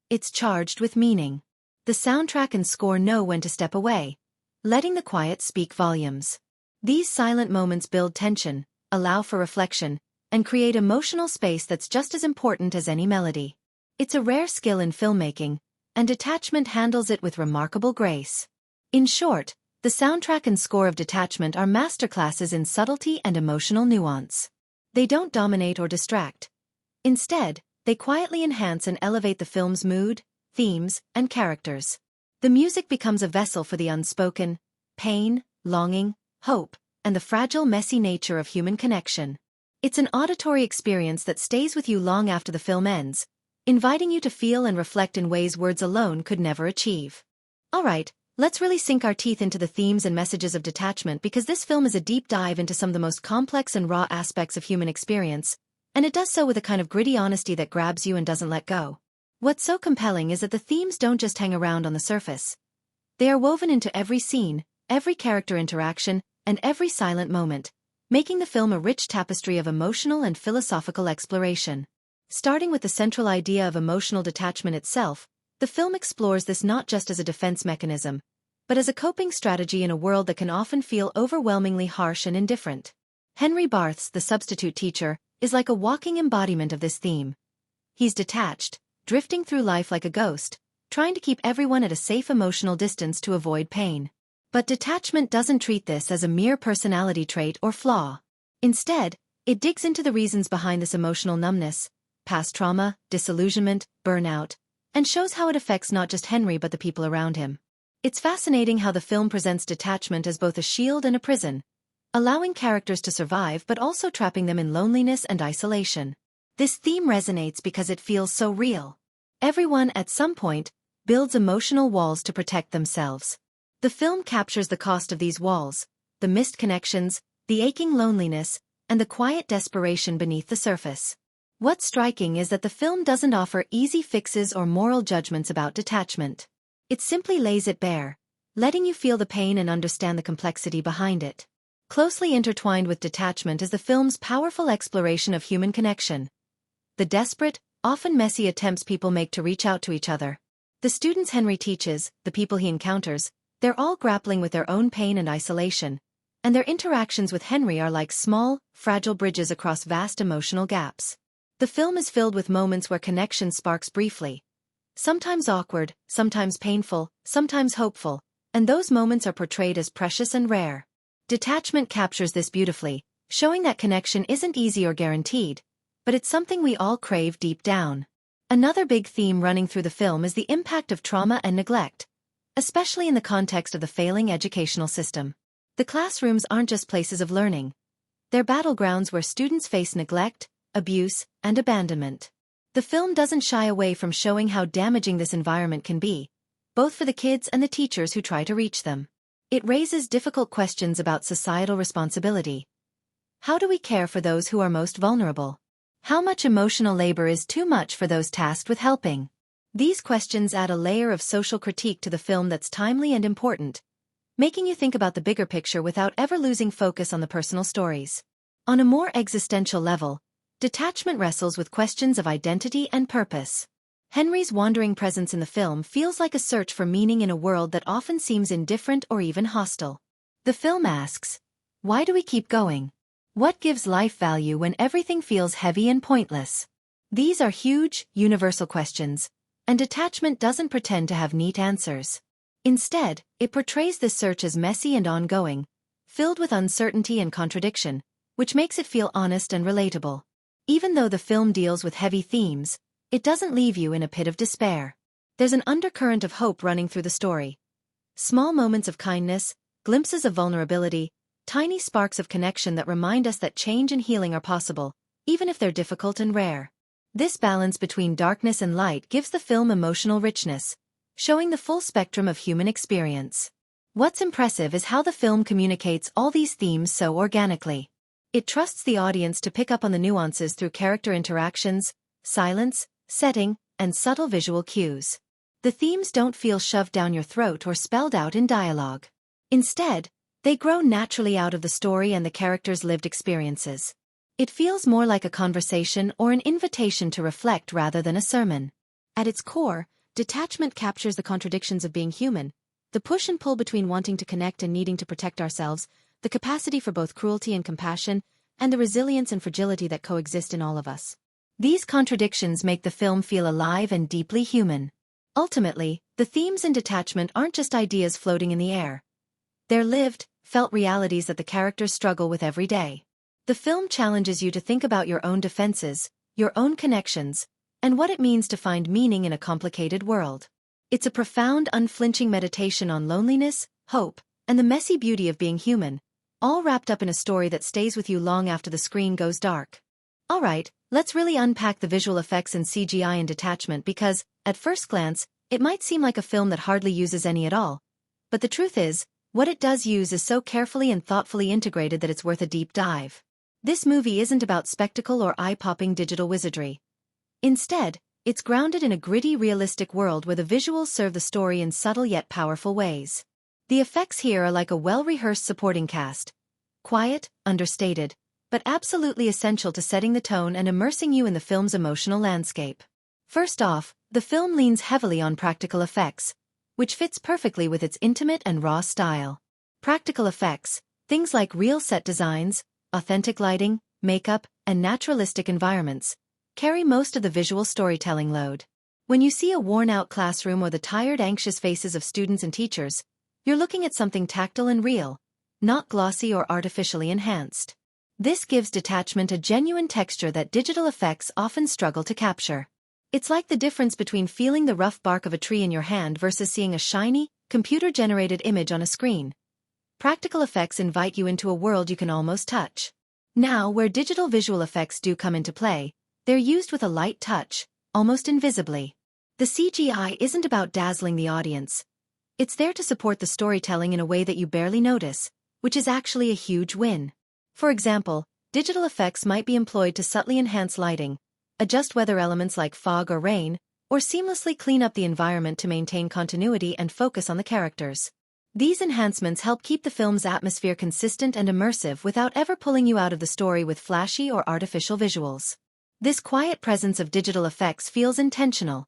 It's charged with meaning. The soundtrack and score know when to step away, letting the quiet speak volumes. These silent moments build tension, allow for reflection, and create emotional space that's just as important as any melody. It's a rare skill in filmmaking, and Detachment handles it with remarkable grace. In short, the soundtrack and score of Detachment are masterclasses in subtlety and emotional nuance. They don't dominate or distract. Instead, they quietly enhance and elevate the film's mood, themes, and characters. The music becomes a vessel for the unspoken, pain, longing, hope, and the fragile, messy nature of human connection. It's an auditory experience that stays with you long after the film ends, inviting you to feel and reflect in ways words alone could never achieve. Alright, let's really sink our teeth into the themes and messages of Detachment, because this film is a deep dive into some of the most complex and raw aspects of human experience, and it does so with a kind of gritty honesty that grabs you and doesn't let go. What's so compelling is that the themes don't just hang around on the surface. They are woven into every scene, every character interaction, and every silent moment, making the film a rich tapestry of emotional and philosophical exploration. Starting with the central idea of emotional detachment itself, the film explores this not just as a defense mechanism, but as a coping strategy in a world that can often feel overwhelmingly harsh and indifferent. Henry Barthes, the substitute teacher, is like a walking embodiment of this theme. He's detached, drifting through life like a ghost, trying to keep everyone at a safe emotional distance to avoid pain. But Detachment doesn't treat this as a mere personality trait or flaw. Instead, it digs into the reasons behind this emotional numbness, past trauma, disillusionment, burnout, and shows how it affects not just Henry but the people around him. It's fascinating how the film presents Detachment as both a shield and a prison, allowing characters to survive but also trapping them in loneliness and isolation. This theme resonates because it feels so real. Everyone, at some point, builds emotional walls to protect themselves. The film captures the cost of these walls, the missed connections, the aching loneliness, and the quiet desperation beneath the surface. What's striking is that the film doesn't offer easy fixes or moral judgments about detachment. It simply lays it bare, letting you feel the pain and understand the complexity behind it. Closely intertwined with Detachment is the film's powerful exploration of human connection. The desperate, often messy attempts people make to reach out to each other. The students Henry teaches, the people he encounters, they're all grappling with their own pain and isolation, and their interactions with Henry are like small, fragile bridges across vast emotional gaps. The film is filled with moments where connection sparks briefly. Sometimes awkward, sometimes painful, sometimes hopeful, and those moments are portrayed as precious and rare. Detachment captures this beautifully, showing that connection isn't easy or guaranteed, but it's something we all crave deep down. Another big theme running through the film is the impact of trauma and neglect, especially in the context of the failing educational system. The classrooms aren't just places of learning. They're battlegrounds where students face neglect, abuse, and abandonment. The film doesn't shy away from showing how damaging this environment can be, both for the kids and the teachers who try to reach them. It raises difficult questions about societal responsibility. How do we care for those who are most vulnerable? How much emotional labor is too much for those tasked with helping? These questions add a layer of social critique to the film that's timely and important, making you think about the bigger picture without ever losing focus on the personal stories. On a more existential level, Detachment wrestles with questions of identity and purpose. Henry's wandering presence in the film feels like a search for meaning in a world that often seems indifferent or even hostile. The film asks, why do we keep going? What gives life value when everything feels heavy and pointless? These are huge, universal questions, and Detachment doesn't pretend to have neat answers. Instead, it portrays this search as messy and ongoing, filled with uncertainty and contradiction, which makes it feel honest and relatable. Even though the film deals with heavy themes, it doesn't leave you in a pit of despair. There's an undercurrent of hope running through the story. Small moments of kindness, glimpses of vulnerability, tiny sparks of connection that remind us that change and healing are possible, even if they're difficult and rare. This balance between darkness and light gives the film emotional richness, showing the full spectrum of human experience. What's impressive is how the film communicates all these themes so organically. It trusts the audience to pick up on the nuances through character interactions, silence, setting, and subtle visual cues. The themes don't feel shoved down your throat or spelled out in dialogue. Instead, they grow naturally out of the story and the characters' lived experiences. It feels more like a conversation or an invitation to reflect rather than a sermon. At its core, Detachment captures the contradictions of being human, the push and pull between wanting to connect and needing to protect ourselves, the capacity for both cruelty and compassion, and the resilience and fragility that coexist in all of us. These contradictions make the film feel alive and deeply human. Ultimately, the themes in Detachment aren't just ideas floating in the air. They're lived, felt realities that the characters struggle with every day. The film challenges you to think about your own defenses, your own connections, and what it means to find meaning in a complicated world. It's a profound, unflinching meditation on loneliness, hope, and the messy beauty of being human, all wrapped up in a story that stays with you long after the screen goes dark. Alright, let's really unpack the visual effects and CGI in Detachment because, at first glance, it might seem like a film that hardly uses any at all. But the truth is, what it does use is so carefully and thoughtfully integrated that it's worth a deep dive. This movie isn't about spectacle or eye-popping digital wizardry. Instead, it's grounded in a gritty, realistic world where the visuals serve the story in subtle yet powerful ways. The effects here are like a well-rehearsed supporting cast. Quiet, understated, but absolutely essential to setting the tone and immersing you in the film's emotional landscape. First off, the film leans heavily on practical effects, which fits perfectly with its intimate and raw style. Practical effects, things like real set designs, authentic lighting, makeup, and naturalistic environments, carry most of the visual storytelling load. When you see a worn-out classroom or the tired, anxious faces of students and teachers, you're looking at something tactile and real, not glossy or artificially enhanced. This gives Detachment a genuine texture that digital effects often struggle to capture. It's like the difference between feeling the rough bark of a tree in your hand versus seeing a shiny, computer-generated image on a screen. Practical effects invite you into a world you can almost touch. Now, where digital visual effects do come into play, they're used with a light touch, almost invisibly. The CGI isn't about dazzling the audience. It's there to support the storytelling in a way that you barely notice, which is actually a huge win. For example, digital effects might be employed to subtly enhance lighting, adjust weather elements like fog or rain, or seamlessly clean up the environment to maintain continuity and focus on the characters. These enhancements help keep the film's atmosphere consistent and immersive without ever pulling you out of the story with flashy or artificial visuals. This quiet presence of digital effects feels intentional,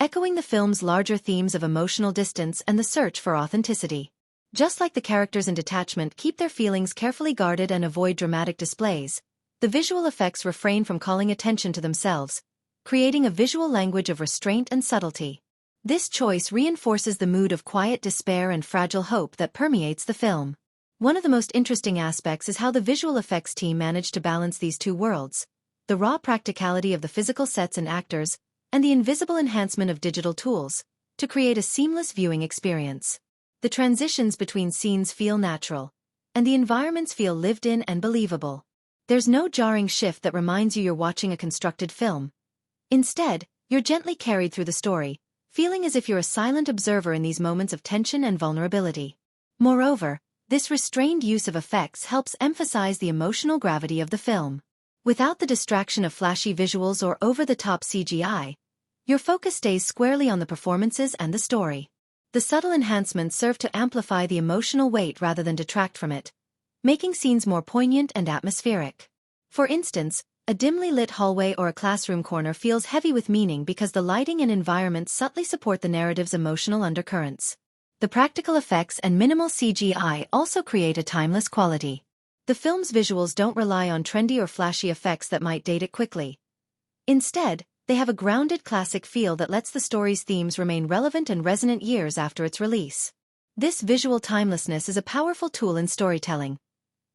echoing the film's larger themes of emotional distance and the search for authenticity. Just like the characters in Detachment keep their feelings carefully guarded and avoid dramatic displays, the visual effects refrain from calling attention to themselves, creating a visual language of restraint and subtlety. This choice reinforces the mood of quiet despair and fragile hope that permeates the film. One of the most interesting aspects is how the visual effects team managed to balance these two worlds, the raw practicality of the physical sets and actors, and the invisible enhancement of digital tools, to create a seamless viewing experience. The transitions between scenes feel natural, and the environments feel lived in and believable. There's no jarring shift that reminds you you're watching a constructed film. Instead, you're gently carried through the story, feeling as if you're a silent observer in these moments of tension and vulnerability. Moreover, this restrained use of effects helps emphasize the emotional gravity of the film. Without the distraction of flashy visuals or over-the-top CGI, your focus stays squarely on the performances and the story. The subtle enhancements serve to amplify the emotional weight rather than detract from it, making scenes more poignant and atmospheric. For instance, a dimly lit hallway or a classroom corner feels heavy with meaning because the lighting and environment subtly support the narrative's emotional undercurrents. The practical effects and minimal CGI also create a timeless quality. The film's visuals don't rely on trendy or flashy effects that might date it quickly. Instead, they have a grounded classic feel that lets the story's themes remain relevant and resonant years after its release. This visual timelessness is a powerful tool in storytelling,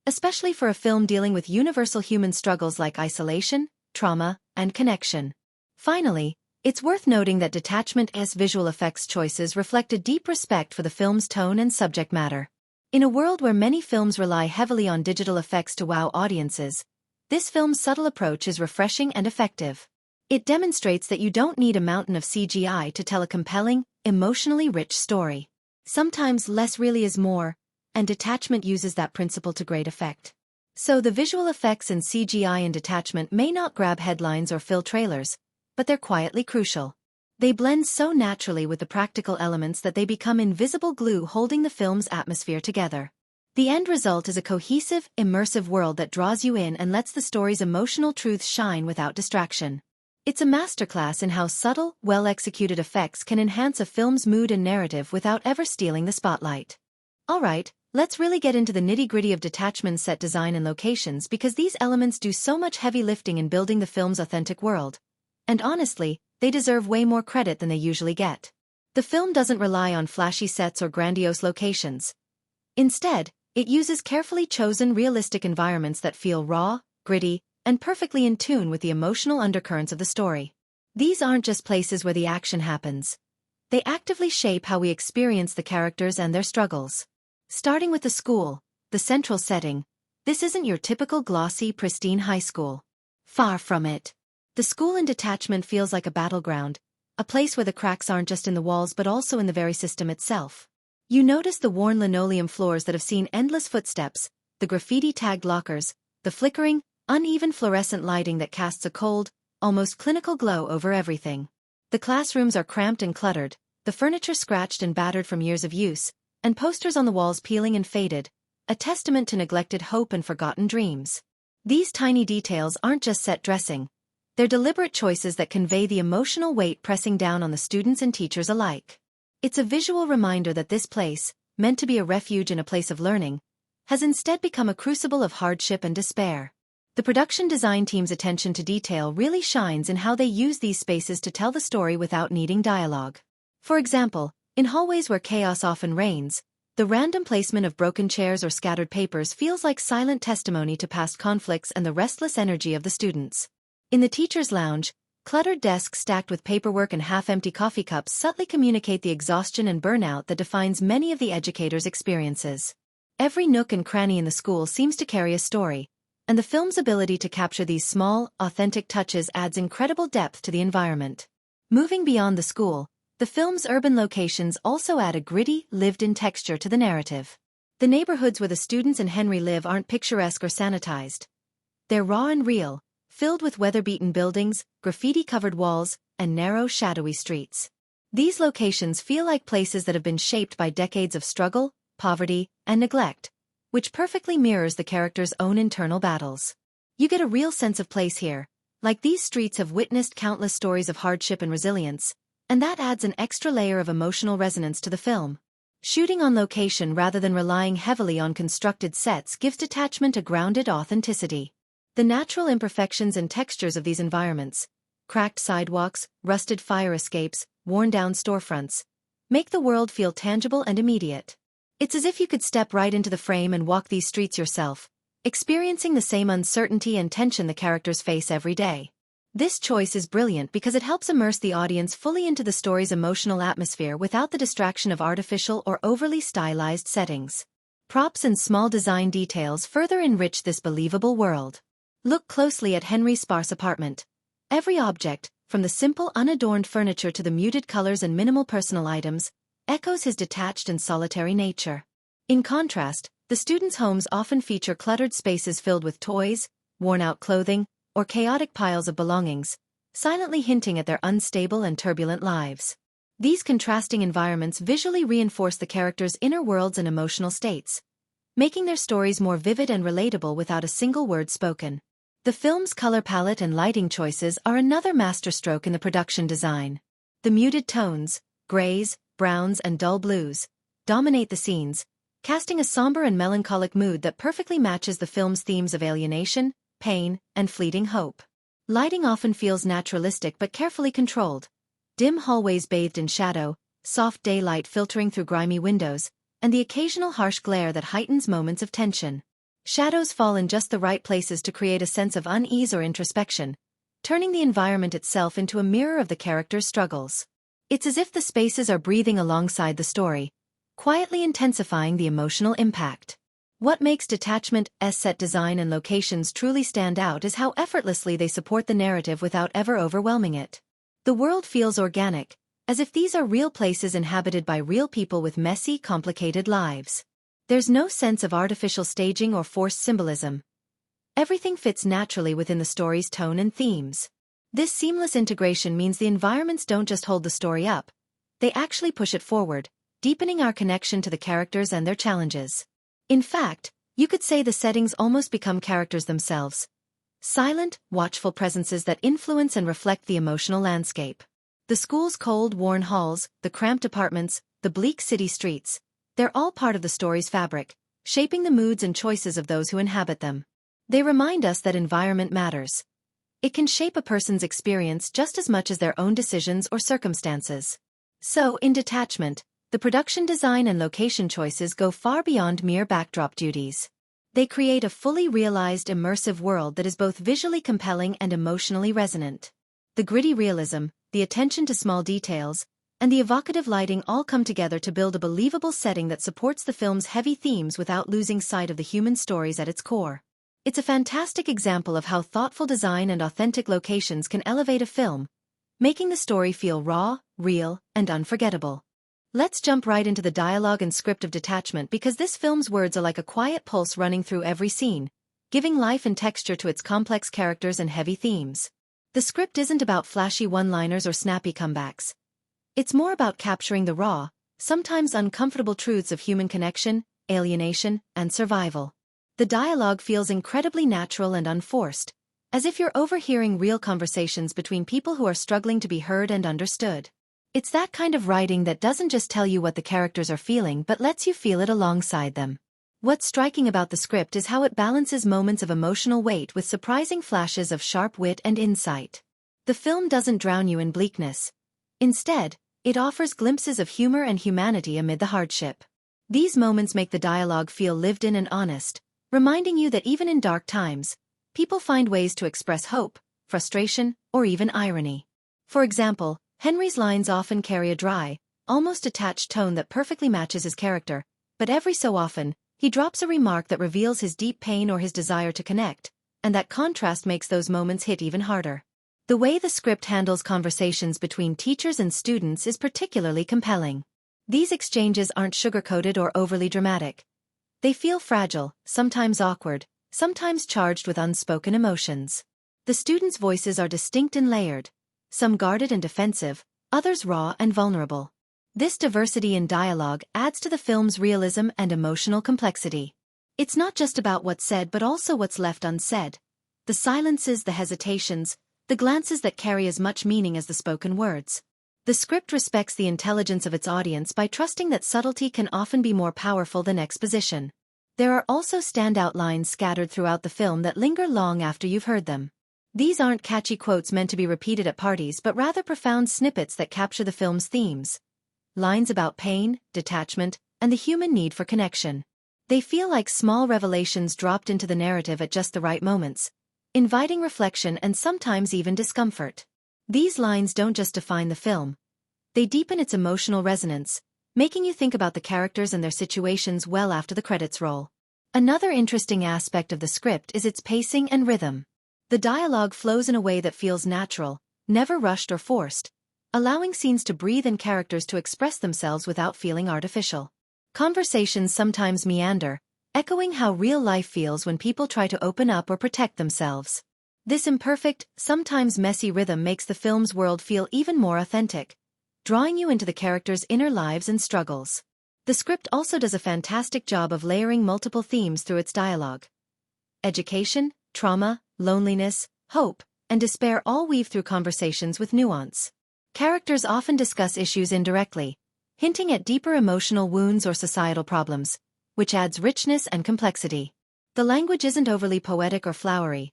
especially for a film dealing with universal human struggles like isolation, trauma, and connection. Finally, it's worth noting that Detachment's visual effects choices reflect a deep respect for the film's tone and subject matter. In a world where many films rely heavily on digital effects to wow audiences, this film's subtle approach is refreshing and effective. It demonstrates that you don't need a mountain of CGI to tell a compelling, emotionally rich story. Sometimes less really is more, and Detachment uses that principle to great effect. So the visual effects and CGI in Detachment may not grab headlines or fill trailers, but they're quietly crucial. They blend so naturally with the practical elements that they become invisible glue holding the film's atmosphere together. The end result is a cohesive, immersive world that draws you in and lets the story's emotional truths shine without distraction. It's a masterclass in how subtle, well-executed effects can enhance a film's mood and narrative without ever stealing the spotlight. Alright, let's really get into the nitty-gritty of Detachment's set design and locations because these elements do so much heavy lifting in building the film's authentic world. And honestly, they deserve way more credit than they usually get. The film doesn't rely on flashy sets or grandiose locations. Instead, it uses carefully chosen realistic environments that feel raw, gritty, and perfectly in tune with the emotional undercurrents of the story. These aren't just places where the action happens. They actively shape how we experience the characters and their struggles. Starting with the school, the central setting, this isn't your typical glossy, pristine high school. Far from it. The school in Detachment feels like a battleground, a place where the cracks aren't just in the walls but also in the very system itself. You notice the worn linoleum floors that have seen endless footsteps, the graffiti-tagged lockers, the flickering, uneven fluorescent lighting that casts a cold, almost clinical glow over everything. The classrooms are cramped and cluttered, the furniture scratched and battered from years of use, and posters on the walls peeling and faded, a testament to neglected hope and forgotten dreams. These tiny details aren't just set dressing. They're deliberate choices that convey the emotional weight pressing down on the students and teachers alike. It's a visual reminder that this place, meant to be a refuge and a place of learning, has instead become a crucible of hardship and despair. The production design team's attention to detail really shines in how they use these spaces to tell the story without needing dialogue. For example, in hallways where chaos often reigns, the random placement of broken chairs or scattered papers feels like silent testimony to past conflicts and the restless energy of the students. In the teacher's lounge, cluttered desks stacked with paperwork and half-empty coffee cups subtly communicate the exhaustion and burnout that defines many of the educators' experiences. Every nook and cranny in the school seems to carry a story, and the film's ability to capture these small, authentic touches adds incredible depth to the environment. Moving beyond the school, the film's urban locations also add a gritty, lived-in texture to the narrative. The neighborhoods where the students and Henry live aren't picturesque or sanitized. They're raw and real, filled with weather-beaten buildings, graffiti-covered walls, and narrow, shadowy streets. These locations feel like places that have been shaped by decades of struggle, poverty, and neglect, which perfectly mirrors the characters' own internal battles. You get a real sense of place here, like these streets have witnessed countless stories of hardship and resilience, and that adds an extra layer of emotional resonance to the film. Shooting on location rather than relying heavily on constructed sets gives Detachment a grounded authenticity. The natural imperfections and textures of these environments, cracked sidewalks, rusted fire escapes, worn-down storefronts, make the world feel tangible and immediate. It's as if you could step right into the frame and walk these streets yourself, experiencing the same uncertainty and tension the characters face every day. This choice is brilliant because it helps immerse the audience fully into the story's emotional atmosphere without the distraction of artificial or overly stylized settings. Props and small design details further enrich this believable world. Look closely at Henry Barthes' apartment. Every object, from the simple unadorned furniture to the muted colors and minimal personal items, echoes his detached and solitary nature. In contrast, the students' homes often feature cluttered spaces filled with toys, worn-out clothing, or chaotic piles of belongings, silently hinting at their unstable and turbulent lives. These contrasting environments visually reinforce the characters' inner worlds and emotional states, making their stories more vivid and relatable without a single word spoken. The film's color palette and lighting choices are another masterstroke in the production design. The muted tones, grays, browns, and dull blues, dominate the scenes, casting a somber and melancholic mood that perfectly matches the film's themes of alienation, pain, and fleeting hope. Lighting often feels naturalistic but carefully controlled. Dim hallways bathed in shadow, soft daylight filtering through grimy windows, and the occasional harsh glare that heightens moments of tension. Shadows fall in just the right places to create a sense of unease or introspection, turning the environment itself into a mirror of the characters' struggles. It's as if the spaces are breathing alongside the story, quietly intensifying the emotional impact. What makes Detachment's set design and locations truly stand out is how effortlessly they support the narrative without ever overwhelming it. The world feels organic, as if these are real places inhabited by real people with messy, complicated lives. There's no sense of artificial staging or forced symbolism. Everything fits naturally within the story's tone and themes. This seamless integration means the environments don't just hold the story up, they actually push it forward, deepening our connection to the characters and their challenges. In fact, you could say the settings almost become characters themselves. Silent, watchful presences that influence and reflect the emotional landscape. The school's cold, worn halls, the cramped apartments, the bleak city streets, they're all part of the story's fabric, shaping the moods and choices of those who inhabit them. They remind us that environment matters. It can shape a person's experience just as much as their own decisions or circumstances. So, in Detachment, the production design and location choices go far beyond mere backdrop duties. They create a fully realized immersive world that is both visually compelling and emotionally resonant. The gritty realism, the attention to small details, and the evocative lighting all come together to build a believable setting that supports the film's heavy themes without losing sight of the human stories at its core. It's a fantastic example of how thoughtful design and authentic locations can elevate a film, making the story feel raw, real, and unforgettable. Let's jump right into the dialogue and script of Detachment because this film's words are like a quiet pulse running through every scene, giving life and texture to its complex characters and heavy themes. The script isn't about flashy one-liners or snappy comebacks. It's more about capturing the raw, sometimes uncomfortable truths of human connection, alienation, and survival. The dialogue feels incredibly natural and unforced, as if you're overhearing real conversations between people who are struggling to be heard and understood. It's that kind of writing that doesn't just tell you what the characters are feeling but lets you feel it alongside them. What's striking about the script is how it balances moments of emotional weight with surprising flashes of sharp wit and insight. The film doesn't drown you in bleakness. Instead, it offers glimpses of humor and humanity amid the hardship. These moments make the dialogue feel lived in and honest, reminding you that even in dark times, people find ways to express hope, frustration, or even irony. For example, Henry's lines often carry a dry, almost detached tone that perfectly matches his character, but every so often, he drops a remark that reveals his deep pain or his desire to connect, and that contrast makes those moments hit even harder. The way the script handles conversations between teachers and students is particularly compelling. These exchanges aren't sugar-coated or overly dramatic. They feel fragile, sometimes awkward, sometimes charged with unspoken emotions. The students' voices are distinct and layered, some guarded and defensive, others raw and vulnerable. This diversity in dialogue adds to the film's realism and emotional complexity. It's not just about what's said but also what's left unsaid. The silences, the hesitations, the glances that carry as much meaning as the spoken words. The script respects the intelligence of its audience by trusting that subtlety can often be more powerful than exposition. There are also standout lines scattered throughout the film that linger long after you've heard them. These aren't catchy quotes meant to be repeated at parties but rather profound snippets that capture the film's themes. Lines about pain, detachment, and the human need for connection. They feel like small revelations dropped into the narrative at just the right moments, inviting reflection and sometimes even discomfort. These lines don't just define the film. They deepen its emotional resonance, making you think about the characters and their situations well after the credits roll. Another interesting aspect of the script is its pacing and rhythm. The dialogue flows in a way that feels natural, never rushed or forced, allowing scenes to breathe and characters to express themselves without feeling artificial. Conversations sometimes meander, echoing how real life feels when people try to open up or protect themselves. This imperfect, sometimes messy rhythm makes the film's world feel even more authentic, drawing you into the characters' inner lives and struggles. The script also does a fantastic job of layering multiple themes through its dialogue. Education, trauma, loneliness, hope, and despair all weave through conversations with nuance. Characters often discuss issues indirectly, hinting at deeper emotional wounds or societal problems, which adds richness and complexity. The language isn't overly poetic or flowery.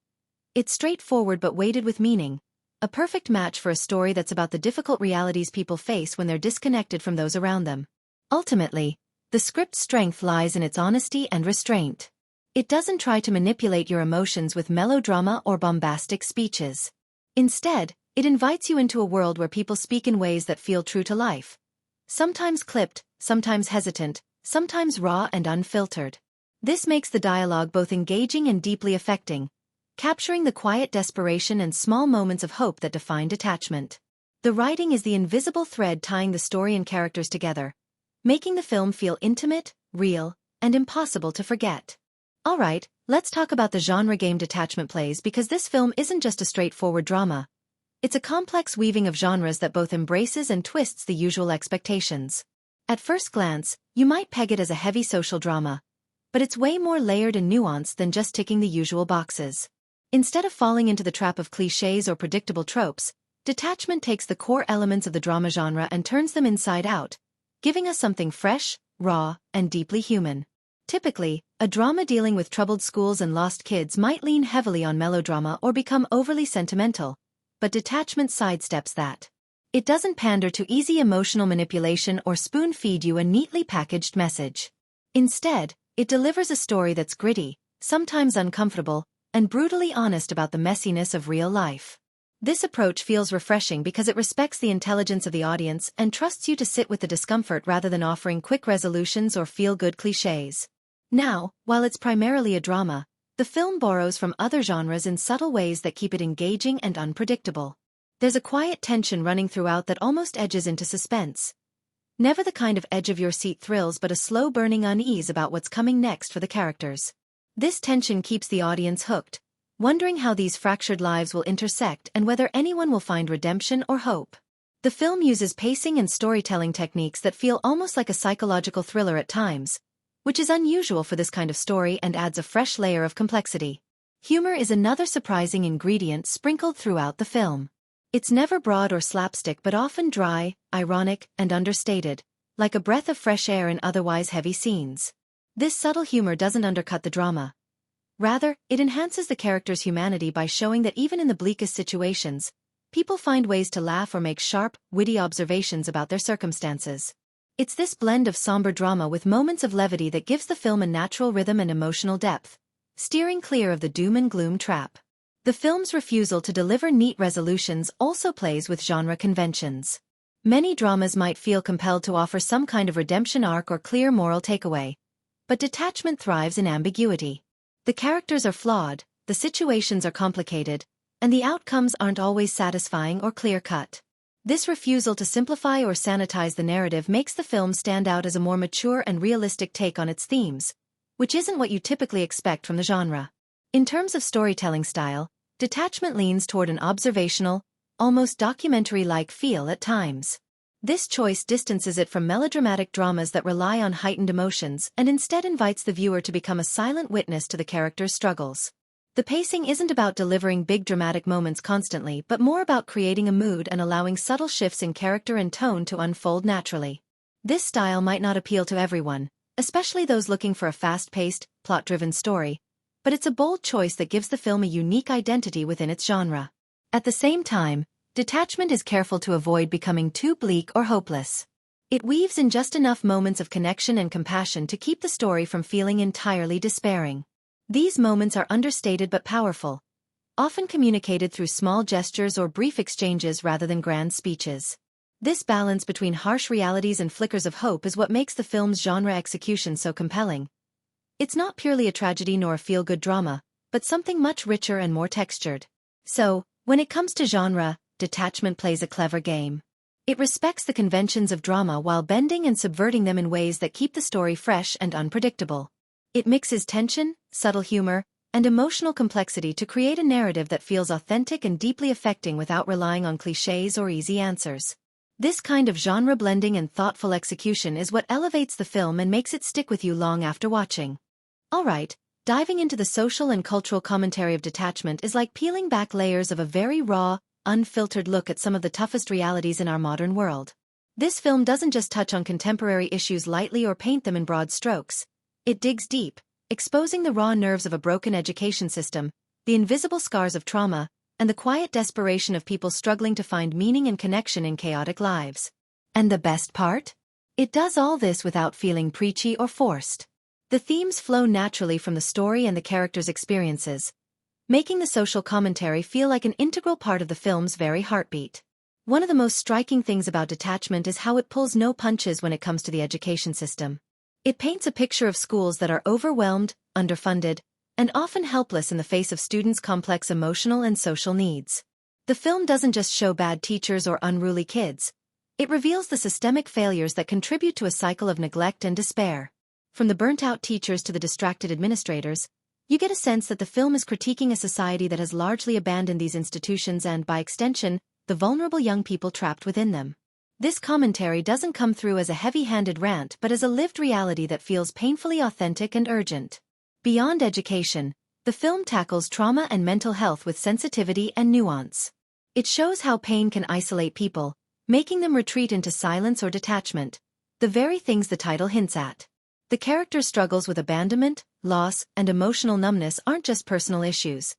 It's straightforward but weighted with meaning, a perfect match for a story that's about the difficult realities people face when they're disconnected from those around them. Ultimately, the script's strength lies in its honesty and restraint. It doesn't try to manipulate your emotions with melodrama or bombastic speeches. Instead, it invites you into a world where people speak in ways that feel true to life. Sometimes clipped, sometimes hesitant, sometimes raw and unfiltered. This makes the dialogue both engaging and deeply affecting, capturing the quiet desperation and small moments of hope that define Detachment. The writing is the invisible thread tying the story and characters together, making the film feel intimate, real, and impossible to forget. Alright, let's talk about the genre game Detachment plays because this film isn't just a straightforward drama. It's a complex weaving of genres that both embraces and twists the usual expectations. At first glance, you might peg it as a heavy social drama, but it's way more layered and nuanced than just ticking the usual boxes. Instead of falling into the trap of clichés or predictable tropes, Detachment takes the core elements of the drama genre and turns them inside out, giving us something fresh, raw, and deeply human. Typically, a drama dealing with troubled schools and lost kids might lean heavily on melodrama or become overly sentimental, but Detachment sidesteps that. It doesn't pander to easy emotional manipulation or spoon-feed you a neatly packaged message. Instead, it delivers a story that's gritty, sometimes uncomfortable, and brutally honest about the messiness of real life. This approach feels refreshing because it respects the intelligence of the audience and trusts you to sit with the discomfort rather than offering quick resolutions or feel-good clichés. Now, while it's primarily a drama, the film borrows from other genres in subtle ways that keep it engaging and unpredictable. There's a quiet tension running throughout that almost edges into suspense. Never the kind of edge-of-your-seat thrills but a slow-burning unease about what's coming next for the characters. This tension keeps the audience hooked, wondering how these fractured lives will intersect and whether anyone will find redemption or hope. The film uses pacing and storytelling techniques that feel almost like a psychological thriller at times, which is unusual for this kind of story and adds a fresh layer of complexity. Humor is another surprising ingredient sprinkled throughout the film. It's never broad or slapstick but often dry, ironic, and understated, like a breath of fresh air in otherwise heavy scenes. This subtle humor doesn't undercut the drama. Rather, it enhances the character's humanity by showing that even in the bleakest situations, people find ways to laugh or make sharp, witty observations about their circumstances. It's this blend of somber drama with moments of levity that gives the film a natural rhythm and emotional depth, steering clear of the doom and gloom trap. The film's refusal to deliver neat resolutions also plays with genre conventions. Many dramas might feel compelled to offer some kind of redemption arc or clear moral takeaway, but Detachment thrives in ambiguity. The characters are flawed, the situations are complicated, and the outcomes aren't always satisfying or clear-cut. This refusal to simplify or sanitize the narrative makes the film stand out as a more mature and realistic take on its themes, which isn't what you typically expect from the genre. In terms of storytelling style, Detachment leans toward an observational, almost documentary-like feel at times. This choice distances it from melodramatic dramas that rely on heightened emotions and instead invites the viewer to become a silent witness to the character's struggles. The pacing isn't about delivering big dramatic moments constantly but more about creating a mood and allowing subtle shifts in character and tone to unfold naturally. This style might not appeal to everyone, especially those looking for a fast-paced, plot-driven story, but it's a bold choice that gives the film a unique identity within its genre. At the same time, Detachment is careful to avoid becoming too bleak or hopeless. It weaves in just enough moments of connection and compassion to keep the story from feeling entirely despairing. These moments are understated but powerful, often communicated through small gestures or brief exchanges rather than grand speeches. This balance between harsh realities and flickers of hope is what makes the film's genre execution so compelling. It's not purely a tragedy nor a feel-good drama, but something much richer and more textured. So, when it comes to genre, Detachment plays a clever game. It respects the conventions of drama while bending and subverting them in ways that keep the story fresh and unpredictable. It mixes tension, subtle humor, and emotional complexity to create a narrative that feels authentic and deeply affecting without relying on clichés or easy answers. This kind of genre blending and thoughtful execution is what elevates the film and makes it stick with you long after watching. Alright, diving into the social and cultural commentary of Detachment is like peeling back layers of a very raw, unfiltered look at some of the toughest realities in our modern world. This film doesn't just touch on contemporary issues lightly or paint them in broad strokes. It digs deep, exposing the raw nerves of a broken education system, the invisible scars of trauma, and the quiet desperation of people struggling to find meaning and connection in chaotic lives. And the best part? It does all this without feeling preachy or forced. The themes flow naturally from the story and the characters' experiences, making the social commentary feel like an integral part of the film's very heartbeat. One of the most striking things about Detachment is how it pulls no punches when it comes to the education system. It paints a picture of schools that are overwhelmed, underfunded, and often helpless in the face of students' complex emotional and social needs. The film doesn't just show bad teachers or unruly kids. It reveals the systemic failures that contribute to a cycle of neglect and despair. From the burnt-out teachers to the distracted administrators, you get a sense that the film is critiquing a society that has largely abandoned these institutions and, by extension, the vulnerable young people trapped within them. This commentary doesn't come through as a heavy-handed rant but as a lived reality that feels painfully authentic and urgent. Beyond education, the film tackles trauma and mental health with sensitivity and nuance. It shows how pain can isolate people, making them retreat into silence or detachment, the very things the title hints at. The characters' struggles with abandonment, loss, and emotional numbness aren't just personal issues.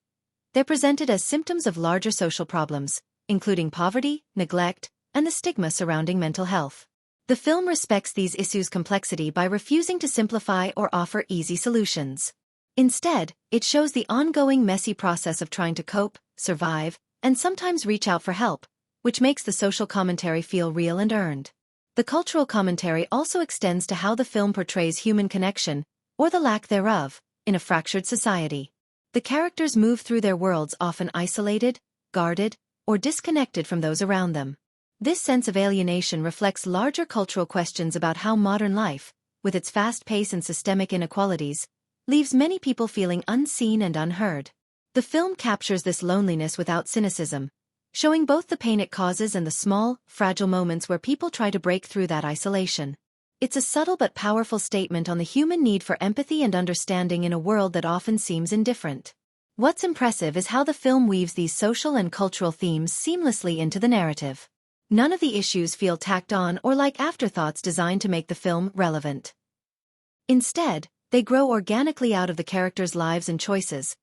They're presented as symptoms of larger social problems, including poverty, neglect, and the stigma surrounding mental health. The film respects these issues' complexity by refusing to simplify or offer easy solutions. Instead, it shows the ongoing messy process of trying to cope, survive, and sometimes reach out for help, which makes the social commentary feel real and earned. The cultural commentary also extends to how the film portrays human connection, or the lack thereof, in a fractured society. The characters move through their worlds often isolated, guarded, or disconnected from those around them. This sense of alienation reflects larger cultural questions about how modern life, with its fast pace and systemic inequalities, leaves many people feeling unseen and unheard. The film captures this loneliness without cynicism, showing both the pain it causes and the small, fragile moments where people try to break through that isolation. It's a subtle but powerful statement on the human need for empathy and understanding in a world that often seems indifferent. What's impressive is how the film weaves these social and cultural themes seamlessly into the narrative. None of the issues feel tacked on or like afterthoughts designed to make the film relevant. Instead, they grow organically out of the characters' lives and choices,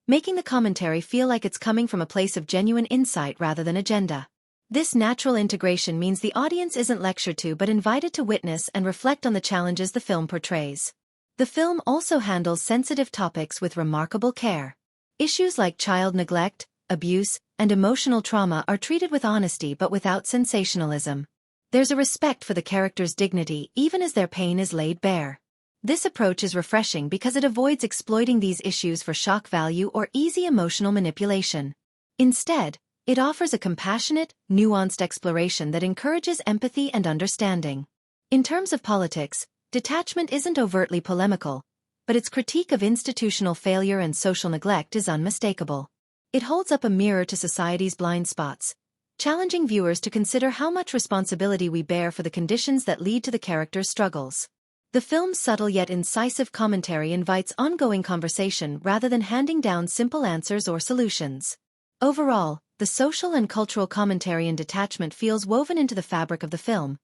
making the commentary feel like it's coming from a place of genuine insight rather than agenda. This natural integration means the audience isn't lectured to but invited to witness and reflect on the challenges the film portrays. The film also handles sensitive topics with remarkable care. Issues like child neglect, abuse, and emotional trauma are treated with honesty but without sensationalism. There's a respect for the characters' dignity even as their pain is laid bare. This approach is refreshing because it avoids exploiting these issues for shock value or easy emotional manipulation. Instead, it offers a compassionate, nuanced exploration that encourages empathy and understanding. In terms of politics, Detachment isn't overtly polemical, but its critique of institutional failure and social neglect is unmistakable. It holds up a mirror to society's blind spots, challenging viewers to consider how much responsibility we bear for the conditions that lead to the characters' struggles. The film's subtle yet incisive commentary invites ongoing conversation rather than handing down simple answers or solutions. Overall, the social and cultural commentary in Detachment feels woven into the fabric of the film,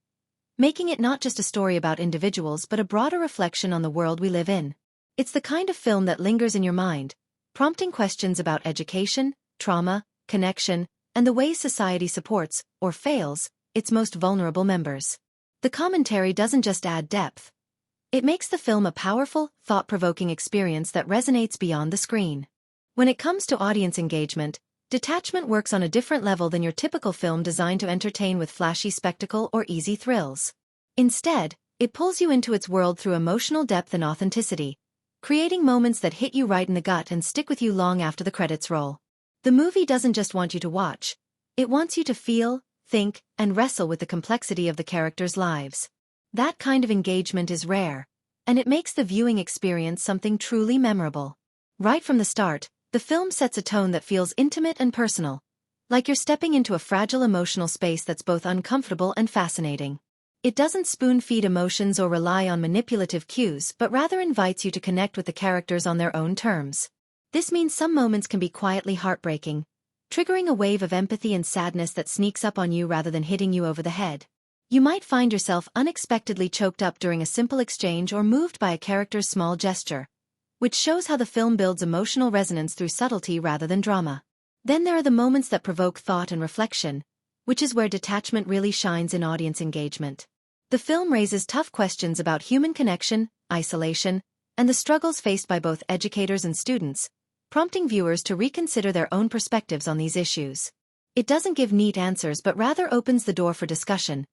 making it not just a story about individuals but a broader reflection on the world we live in. It's the kind of film that lingers in your mind, prompting questions about education, trauma, connection, and the ways society supports, or fails, its most vulnerable members. The commentary doesn't just add depth. It makes the film a powerful, thought-provoking experience that resonates beyond the screen. When it comes to audience engagement, Detachment works on a different level than your typical film designed to entertain with flashy spectacle or easy thrills. Instead, it pulls you into its world through emotional depth and authenticity, creating moments that hit you right in the gut and stick with you long after the credits roll. The movie doesn't just want you to watch, it wants you to feel, think, and wrestle with the complexity of the characters' lives. That kind of engagement is rare, and it makes the viewing experience something truly memorable. Right from the start, the film sets a tone that feels intimate and personal, like you're stepping into a fragile emotional space that's both uncomfortable and fascinating. It doesn't spoon-feed emotions or rely on manipulative cues but rather invites you to connect with the characters on their own terms. This means some moments can be quietly heartbreaking, triggering a wave of empathy and sadness that sneaks up on you rather than hitting you over the head. You might find yourself unexpectedly choked up during a simple exchange or moved by a character's small gesture, which shows how the film builds emotional resonance through subtlety rather than drama. Then there are the moments that provoke thought and reflection, which is where Detachment really shines in audience engagement. The film raises tough questions about human connection, isolation, and the struggles faced by both educators and students, prompting viewers to reconsider their own perspectives on these issues. It doesn't give neat answers but rather opens the door for discussion,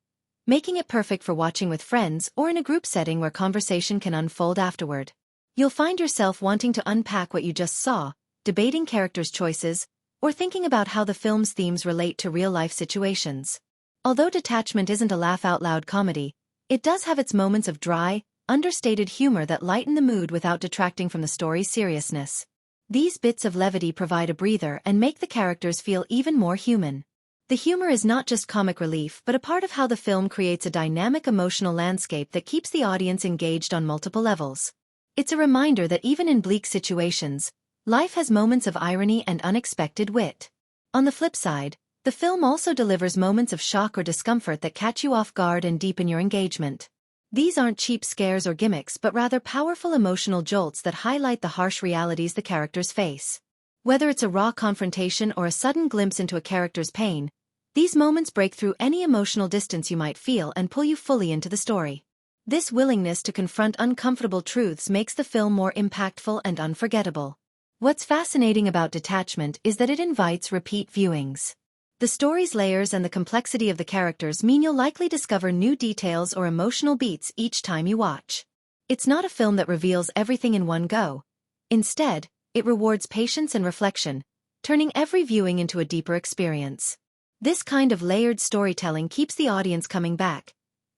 making it perfect for watching with friends or in a group setting where conversation can unfold afterward. You'll find yourself wanting to unpack what you just saw, debating characters' choices, or thinking about how the film's themes relate to real-life situations. Although Detachment isn't a laugh-out-loud comedy, it does have its moments of dry, understated humor that lighten the mood without detracting from the story's seriousness. These bits of levity provide a breather and make the characters feel even more human. The humor is not just comic relief but a part of how the film creates a dynamic emotional landscape that keeps the audience engaged on multiple levels. It's a reminder that even in bleak situations, life has moments of irony and unexpected wit. On the flip side, the film also delivers moments of shock or discomfort that catch you off guard and deepen your engagement. These aren't cheap scares or gimmicks but rather powerful emotional jolts that highlight the harsh realities the characters face. Whether it's a raw confrontation or a sudden glimpse into a character's pain, these moments break through any emotional distance you might feel and pull you fully into the story. This willingness to confront uncomfortable truths makes the film more impactful and unforgettable. What's fascinating about Detachment is that it invites repeat viewings. The story's layers and the complexity of the characters mean you'll likely discover new details or emotional beats each time you watch. It's not a film that reveals everything in one go. Instead, it rewards patience and reflection, turning every viewing into a deeper experience. This kind of layered storytelling keeps the audience coming back,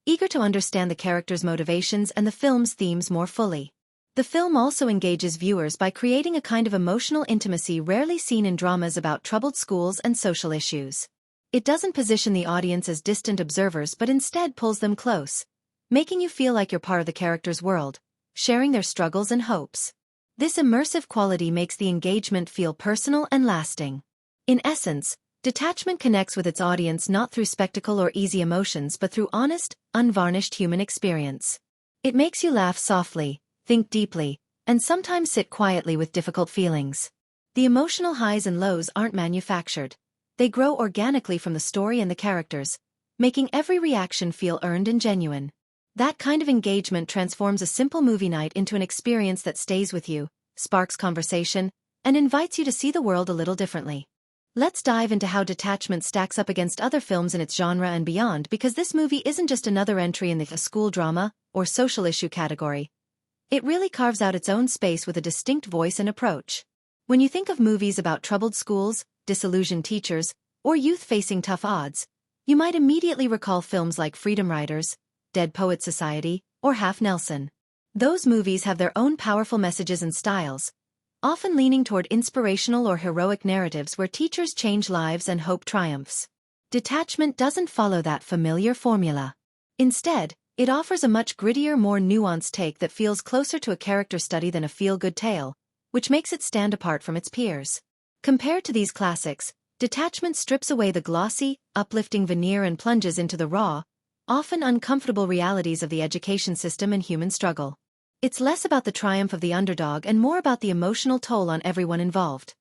eager to understand the characters' motivations and the film's themes more fully. The film also engages viewers by creating a kind of emotional intimacy rarely seen in dramas about troubled schools and social issues. It doesn't position the audience as distant observers but instead pulls them close, making you feel like you're part of the characters' world, sharing their struggles and hopes. This immersive quality makes the engagement feel personal and lasting. In essence, Detachment connects with its audience not through spectacle or easy emotions but through honest, unvarnished human experience. It makes you laugh softly, think deeply, and sometimes sit quietly with difficult feelings. The emotional highs and lows aren't manufactured. They grow organically from the story and the characters, making every reaction feel earned and genuine. That kind of engagement transforms a simple movie night into an experience that stays with you, sparks conversation, and invites you to see the world a little differently. Let's dive into how Detachment stacks up against other films in its genre and beyond, because this movie isn't just another entry in the school drama or social issue category. It really carves out its own space with a distinct voice and approach. When you think of movies about troubled schools, disillusioned teachers, or youth facing tough odds, you might immediately recall films like Freedom Riders, Dead Poets Society, or Half Nelson. Those movies have their own powerful messages and styles, often leaning toward inspirational or heroic narratives where teachers change lives and hope triumphs. Detachment doesn't follow that familiar formula. Instead, it offers a much grittier, more nuanced take that feels closer to a character study than a feel-good tale, which makes it stand apart from its peers. Compared to these classics, Detachment strips away the glossy, uplifting veneer and plunges into the raw, often uncomfortable realities of the education system and human struggle. It's less about the triumph of the underdog and more about the emotional toll on everyone involved.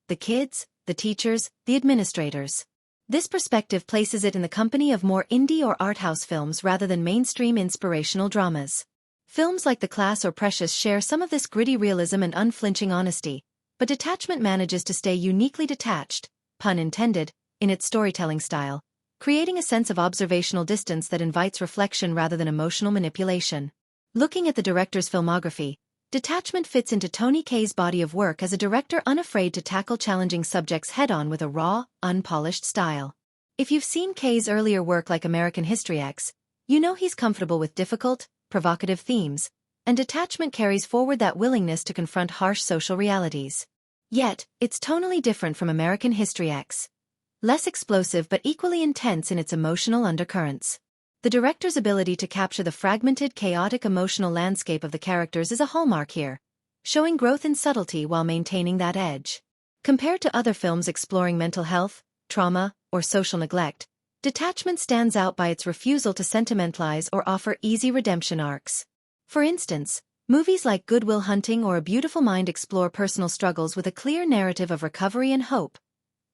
The kids, the teachers, the administrators. This perspective places it in the company of more indie or art house films rather than mainstream inspirational dramas. Films like The Class or Precious share some of this gritty realism and unflinching honesty, but Detachment manages to stay uniquely detached, pun intended, in its storytelling style, creating a sense of observational distance that invites reflection rather than emotional manipulation. Looking at the director's filmography, Detachment fits into Tony Kaye's body of work as a director unafraid to tackle challenging subjects head-on with a raw, unpolished style. If you've seen Kaye's earlier work like American History X, you know he's comfortable with difficult, provocative themes, and Detachment carries forward that willingness to confront harsh social realities. Yet, it's tonally different from American History X. Less explosive but equally intense in its emotional undercurrents. The director's ability to capture the fragmented, chaotic emotional landscape of the characters is a hallmark here, showing growth in subtlety while maintaining that edge. Compared to other films exploring mental health, trauma, or social neglect, Detachment stands out by its refusal to sentimentalize or offer easy redemption arcs. For instance, movies like Good Will Hunting or A Beautiful Mind explore personal struggles with a clear narrative of recovery and hope,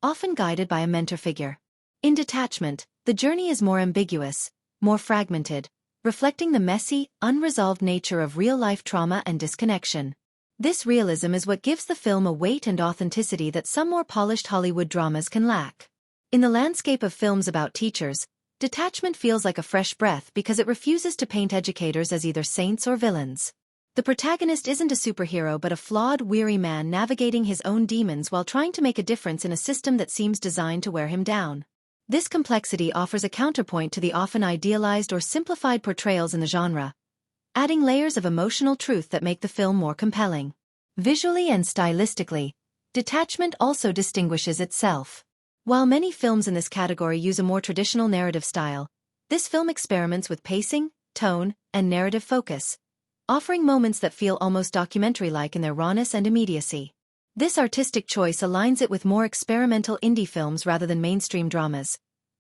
often guided by a mentor figure. In Detachment, the journey is more ambiguous, more fragmented, reflecting the messy, unresolved nature of real-life trauma and disconnection. This realism is what gives the film a weight and authenticity that some more polished Hollywood dramas can lack. In the landscape of films about teachers, Detachment feels like a fresh breath because it refuses to paint educators as either saints or villains. The protagonist isn't a superhero but a flawed, weary man navigating his own demons while trying to make a difference in a system that seems designed to wear him down. This complexity offers a counterpoint to the often idealized or simplified portrayals in the genre, adding layers of emotional truth that make the film more compelling. Visually and stylistically, Detachment also distinguishes itself. While many films in this category use a more traditional narrative style, this film experiments with pacing, tone, and narrative focus, offering moments that feel almost documentary-like in their rawness and immediacy. This artistic choice aligns it with more experimental indie films rather than mainstream dramas,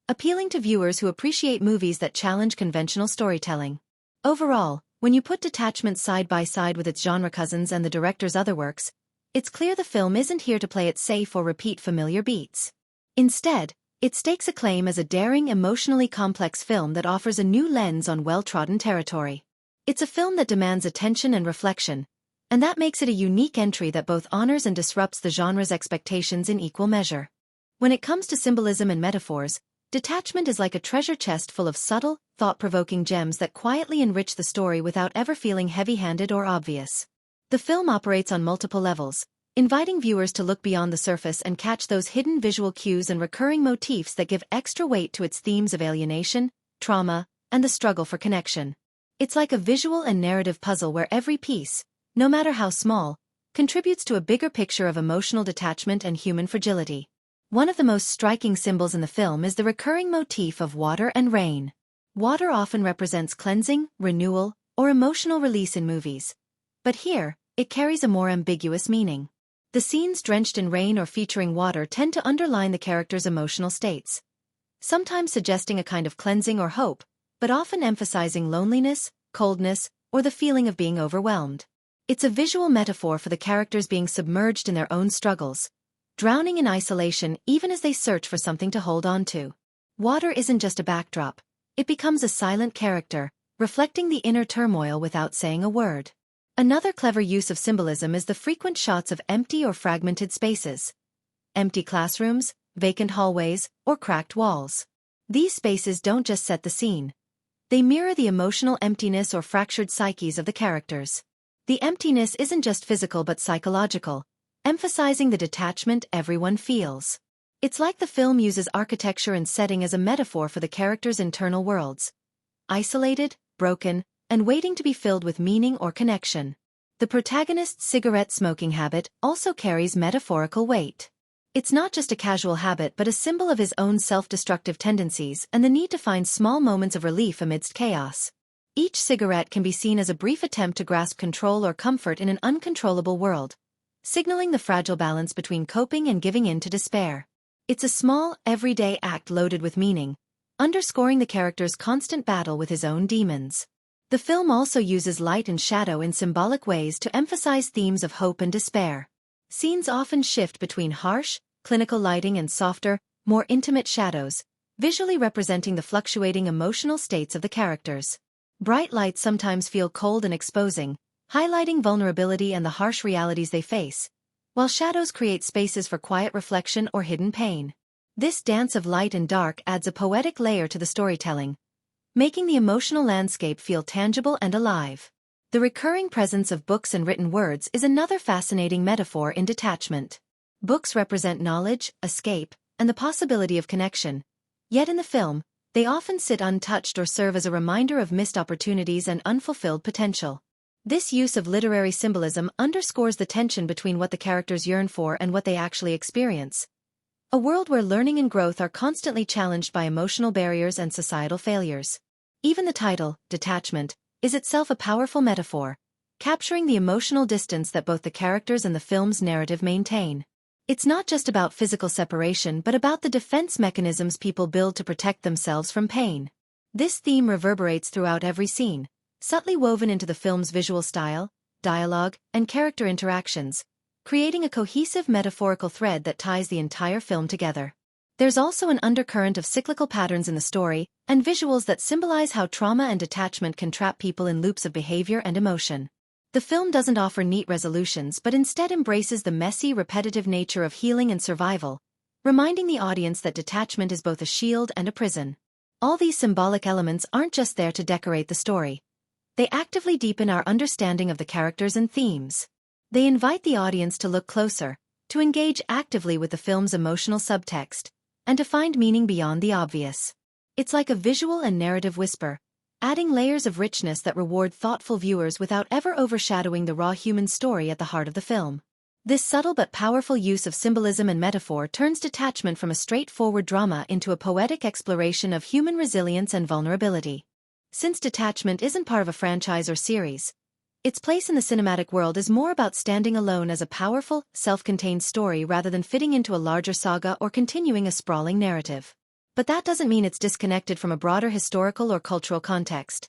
appealing to viewers who appreciate movies that challenge conventional storytelling. Overall, when you put Detachment side by side with its genre cousins and the director's other works, it's clear the film isn't here to play it safe or repeat familiar beats. Instead, it stakes a claim as a daring, emotionally complex film that offers a new lens on well-trodden territory. It's a film that demands attention and reflection, and that makes it a unique entry that both honors and disrupts the genre's expectations in equal measure. When it comes to symbolism and metaphors, Detachment is like a treasure chest full of subtle, thought-provoking gems that quietly enrich the story without ever feeling heavy-handed or obvious. The film operates on multiple levels, inviting viewers to look beyond the surface and catch those hidden visual cues and recurring motifs that give extra weight to its themes of alienation, trauma, and the struggle for connection. It's like a visual and narrative puzzle where every piece, no matter how small, contributes to a bigger picture of emotional detachment and human fragility. One of the most striking symbols in the film is the recurring motif of water and rain. Water often represents cleansing, renewal, or emotional release in movies, but here, it carries a more ambiguous meaning. The scenes drenched in rain or featuring water tend to underline the characters' emotional states, sometimes suggesting a kind of cleansing or hope, but often emphasizing loneliness, coldness, or the feeling of being overwhelmed. It's a visual metaphor for the characters being submerged in their own struggles, drowning in isolation even as they search for something to hold on to. Water isn't just a backdrop, it becomes a silent character, reflecting the inner turmoil without saying a word. Another clever use of symbolism is the frequent shots of empty or fragmented spaces. Empty classrooms, vacant hallways, or cracked walls. These spaces don't just set the scene. They mirror the emotional emptiness or fractured psyches of the characters. The emptiness isn't just physical but psychological, emphasizing the detachment everyone feels. It's like the film uses architecture and setting as a metaphor for the characters' internal worlds. Isolated, broken, and waiting to be filled with meaning or connection. The protagonist's cigarette smoking habit also carries metaphorical weight. It's not just a casual habit but a symbol of his own self-destructive tendencies and the need to find small moments of relief amidst chaos. Each cigarette can be seen as a brief attempt to grasp control or comfort in an uncontrollable world, signaling the fragile balance between coping and giving in to despair. It's a small, everyday act loaded with meaning, underscoring the character's constant battle with his own demons. The film also uses light and shadow in symbolic ways to emphasize themes of hope and despair. Scenes often shift between harsh, clinical lighting and softer, more intimate shadows, visually representing the fluctuating emotional states of the characters. Bright lights sometimes feel cold and exposing, highlighting vulnerability and the harsh realities they face, while shadows create spaces for quiet reflection or hidden pain. This dance of light and dark adds a poetic layer to the storytelling, making the emotional landscape feel tangible and alive. The recurring presence of books and written words is another fascinating metaphor in Detachment. Books represent knowledge, escape, and the possibility of connection, yet in the film, they often sit untouched or serve as a reminder of missed opportunities and unfulfilled potential. This use of literary symbolism underscores the tension between what the characters yearn for and what they actually experience. A world where learning and growth are constantly challenged by emotional barriers and societal failures. Even the title, Detachment, is itself a powerful metaphor, capturing the emotional distance that both the characters and the film's narrative maintain. It's not just about physical separation but about the defense mechanisms people build to protect themselves from pain. This theme reverberates throughout every scene, subtly woven into the film's visual style, dialogue, and character interactions, creating a cohesive metaphorical thread that ties the entire film together. There's also an undercurrent of cyclical patterns in the story, and visuals that symbolize how trauma and detachment can trap people in loops of behavior and emotion. The film doesn't offer neat resolutions but instead embraces the messy, repetitive nature of healing and survival, reminding the audience that detachment is both a shield and a prison. All these symbolic elements aren't just there to decorate the story. They actively deepen our understanding of the characters and themes. They invite the audience to look closer, to engage actively with the film's emotional subtext, and to find meaning beyond the obvious. It's like a visual and narrative whisper, adding layers of richness that reward thoughtful viewers without ever overshadowing the raw human story at the heart of the film. This subtle but powerful use of symbolism and metaphor turns Detachment from a straightforward drama into a poetic exploration of human resilience and vulnerability. Since Detachment isn't part of a franchise or series, its place in the cinematic world is more about standing alone as a powerful, self-contained story rather than fitting into a larger saga or continuing a sprawling narrative. But that doesn't mean it's disconnected from a broader historical or cultural context.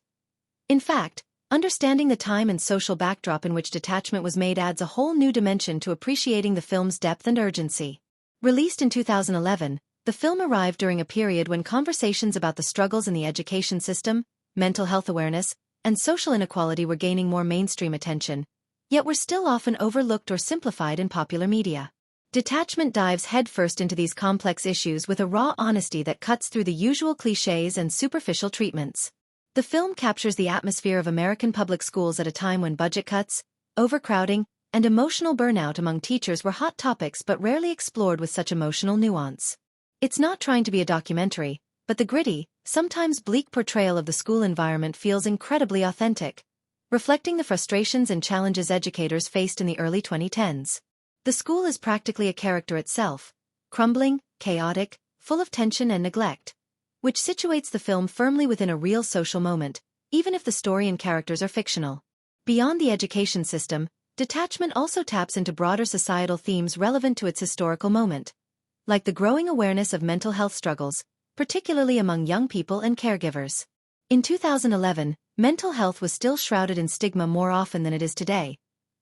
In fact, understanding the time and social backdrop in which Detachment was made adds a whole new dimension to appreciating the film's depth and urgency. Released in 2011, the film arrived during a period when conversations about the struggles in the education system, mental health awareness, and social inequality were gaining more mainstream attention, yet were still often overlooked or simplified in popular media. Detachment dives headfirst into these complex issues with a raw honesty that cuts through the usual clichés and superficial treatments. The film captures the atmosphere of American public schools at a time when budget cuts, overcrowding, and emotional burnout among teachers were hot topics but rarely explored with such emotional nuance. It's not trying to be a documentary, but the gritty, sometimes bleak portrayal of the school environment feels incredibly authentic, reflecting the frustrations and challenges educators faced in the early 2010s. The school is practically a character itself, crumbling, chaotic, full of tension and neglect, which situates the film firmly within a real social moment, even if the story and characters are fictional. Beyond the education system, Detachment also taps into broader societal themes relevant to its historical moment, like the growing awareness of mental health struggles, particularly among young people and caregivers. In 2011, mental health was still shrouded in stigma more often than it is today,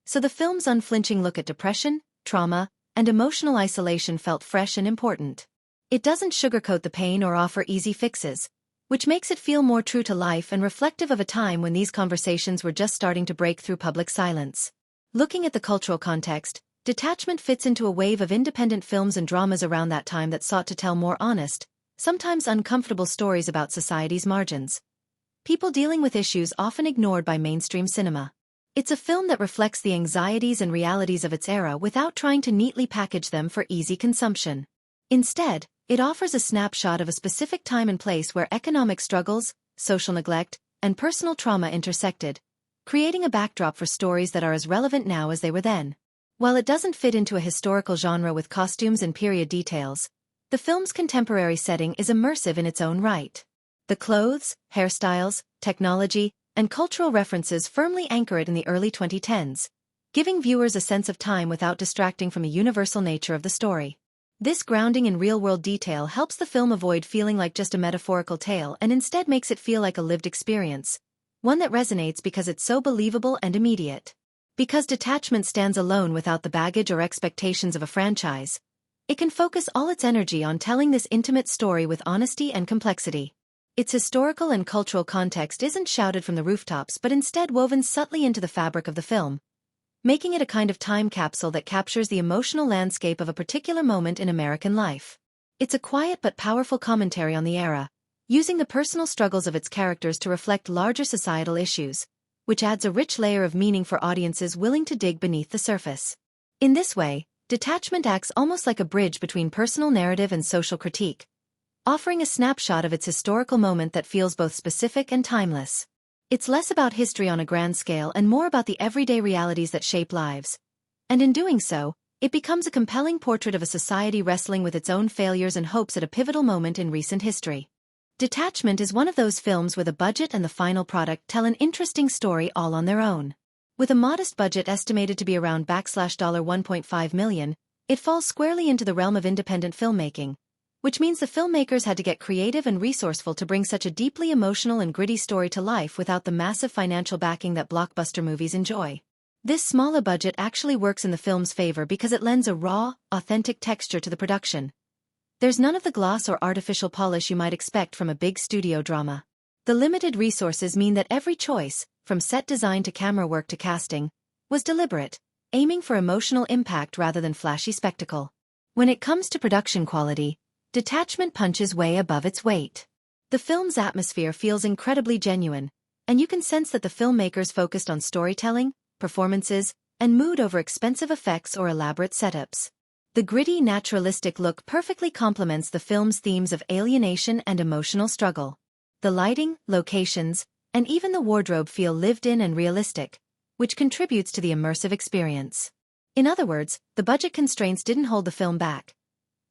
so the film's unflinching look at depression, trauma, and emotional isolation felt fresh and important. It doesn't sugarcoat the pain or offer easy fixes, which makes it feel more true to life and reflective of a time when these conversations were just starting to break through public silence. Looking at the cultural context, Detachment fits into a wave of independent films and dramas around that time that sought to tell more honest, sometimes uncomfortable stories about society's margins. People dealing with issues often ignored by mainstream cinema. It's a film that reflects the anxieties and realities of its era without trying to neatly package them for easy consumption. Instead, it offers a snapshot of a specific time and place where economic struggles, social neglect, and personal trauma intersected, creating a backdrop for stories that are as relevant now as they were then. While it doesn't fit into a historical genre with costumes and period details, the film's contemporary setting is immersive in its own right. The clothes, hairstyles, technology, and cultural references firmly anchor it in the early 2010s, giving viewers a sense of time without distracting from the universal nature of the story. This grounding in real-world detail helps the film avoid feeling like just a metaphorical tale and instead makes it feel like a lived experience, one that resonates because it's so believable and immediate. Because Detachment stands alone without the baggage or expectations of a franchise, it can focus all its energy on telling this intimate story with honesty and complexity. Its historical and cultural context isn't shouted from the rooftops but instead woven subtly into the fabric of the film, making it a kind of time capsule that captures the emotional landscape of a particular moment in American life. It's a quiet but powerful commentary on the era, using the personal struggles of its characters to reflect larger societal issues, which adds a rich layer of meaning for audiences willing to dig beneath the surface. In this way, Detachment acts almost like a bridge between personal narrative and social critique, offering a snapshot of its historical moment that feels both specific and timeless. It's less about history on a grand scale and more about the everyday realities that shape lives. And in doing so, it becomes a compelling portrait of a society wrestling with its own failures and hopes at a pivotal moment in recent history. Detachment is one of those films where the budget and the final product tell an interesting story all on their own. With a modest budget estimated to be around $1.5 million, it falls squarely into the realm of independent filmmaking, which means the filmmakers had to get creative and resourceful to bring such a deeply emotional and gritty story to life without the massive financial backing that blockbuster movies enjoy. This smaller budget actually works in the film's favor because it lends a raw, authentic texture to the production. There's none of the gloss or artificial polish you might expect from a big studio drama. The limited resources mean that every choice, from set design to camera work to casting, was deliberate, aiming for emotional impact rather than flashy spectacle. When it comes to production quality, Detachment punches way above its weight. The film's atmosphere feels incredibly genuine, and you can sense that the filmmakers focused on storytelling, performances, and mood over expensive effects or elaborate setups. The gritty, naturalistic look perfectly complements the film's themes of alienation and emotional struggle. The lighting, locations, and even the wardrobe feel lived in and realistic, which contributes to the immersive experience. In other words, the budget constraints didn't hold the film back.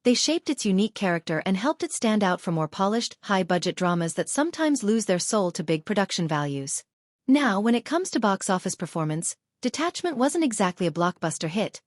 They shaped its unique character and helped it stand out from more polished, high-budget dramas that sometimes lose their soul to big production values. Now, when it comes to box office performance, Detachment wasn't exactly a blockbuster hit.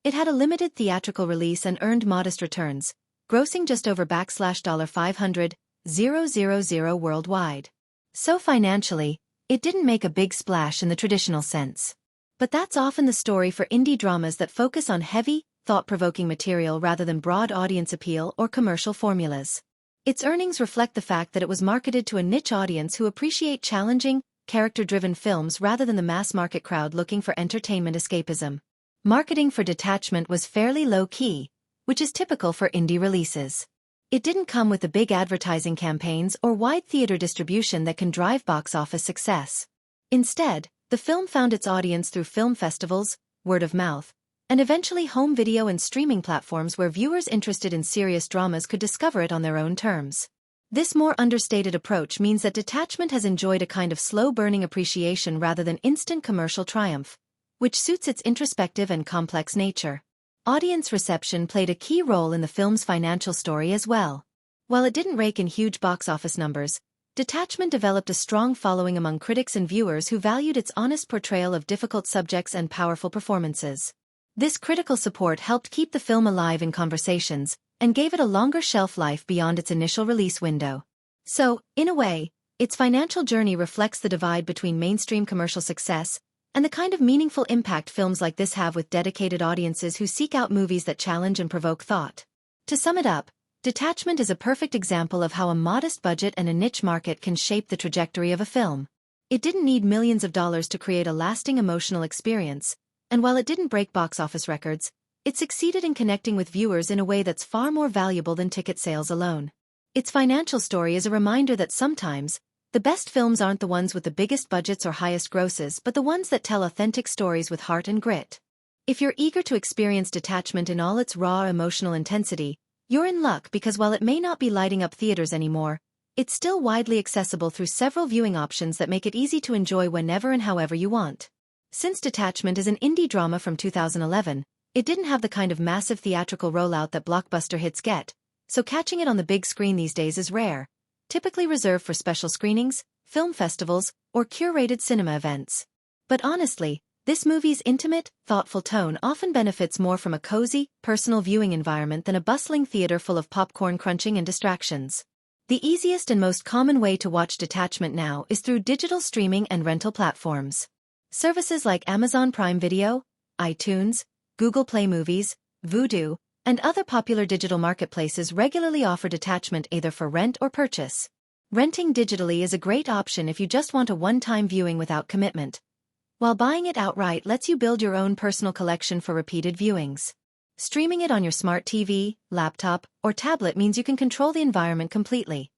It had a limited theatrical release and earned modest returns, grossing just over $500,000 worldwide. So financially, it didn't make a big splash in the traditional sense. But that's often the story for indie dramas that focus on heavy, thought-provoking material rather than broad audience appeal or commercial formulas. Its earnings reflect the fact that it was marketed to a niche audience who appreciate challenging, character-driven films rather than the mass-market crowd looking for entertainment escapism. Marketing for Detachment was fairly low-key, which is typical for indie releases. It didn't come with the big advertising campaigns or wide theater distribution that can drive box office success. Instead, the film found its audience through film festivals, word of mouth, and eventually home video and streaming platforms where viewers interested in serious dramas could discover it on their own terms. This more understated approach means that Detachment has enjoyed a kind of slow-burning appreciation rather than instant commercial triumph, which suits its introspective and complex nature. Audience reception played a key role in the film's financial story as well. While it didn't rake in huge box office numbers, Detachment developed a strong following among critics and viewers who valued its honest portrayal of difficult subjects and powerful performances. This critical support helped keep the film alive in conversations, and gave it a longer shelf life beyond its initial release window. So, in a way, its financial journey reflects the divide between mainstream commercial success and the kind of meaningful impact films like this have with dedicated audiences who seek out movies that challenge and provoke thought. To sum it up, Detachment is a perfect example of how a modest budget and a niche market can shape the trajectory of a film. It didn't need millions of dollars to create a lasting emotional experience, and while it didn't break box office records, it succeeded in connecting with viewers in a way that's far more valuable than ticket sales alone. Its financial story is a reminder that sometimes, the best films aren't the ones with the biggest budgets or highest grosses but the ones that tell authentic stories with heart and grit. If you're eager to experience Detachment in all its raw emotional intensity, you're in luck because while it may not be lighting up theaters anymore, it's still widely accessible through several viewing options that make it easy to enjoy whenever and however you want. Since Detachment is an indie drama from 2011, it didn't have the kind of massive theatrical rollout that blockbuster hits get, so catching it on the big screen these days is rare, typically reserved for special screenings, film festivals, or curated cinema events. But honestly, this movie's intimate, thoughtful tone often benefits more from a cozy, personal viewing environment than a bustling theater full of popcorn crunching and distractions. The easiest and most common way to watch Detachment now is through digital streaming and rental platforms. Services like Amazon Prime Video, iTunes, Google Play Movies, Vudu, and other popular digital marketplaces regularly offer Detachment either for rent or purchase. Renting digitally is a great option if you just want a one-time viewing without commitment, while buying it outright lets you build your own personal collection for repeated viewings. Streaming it on your smart TV, laptop, or tablet means you can control the environment completely.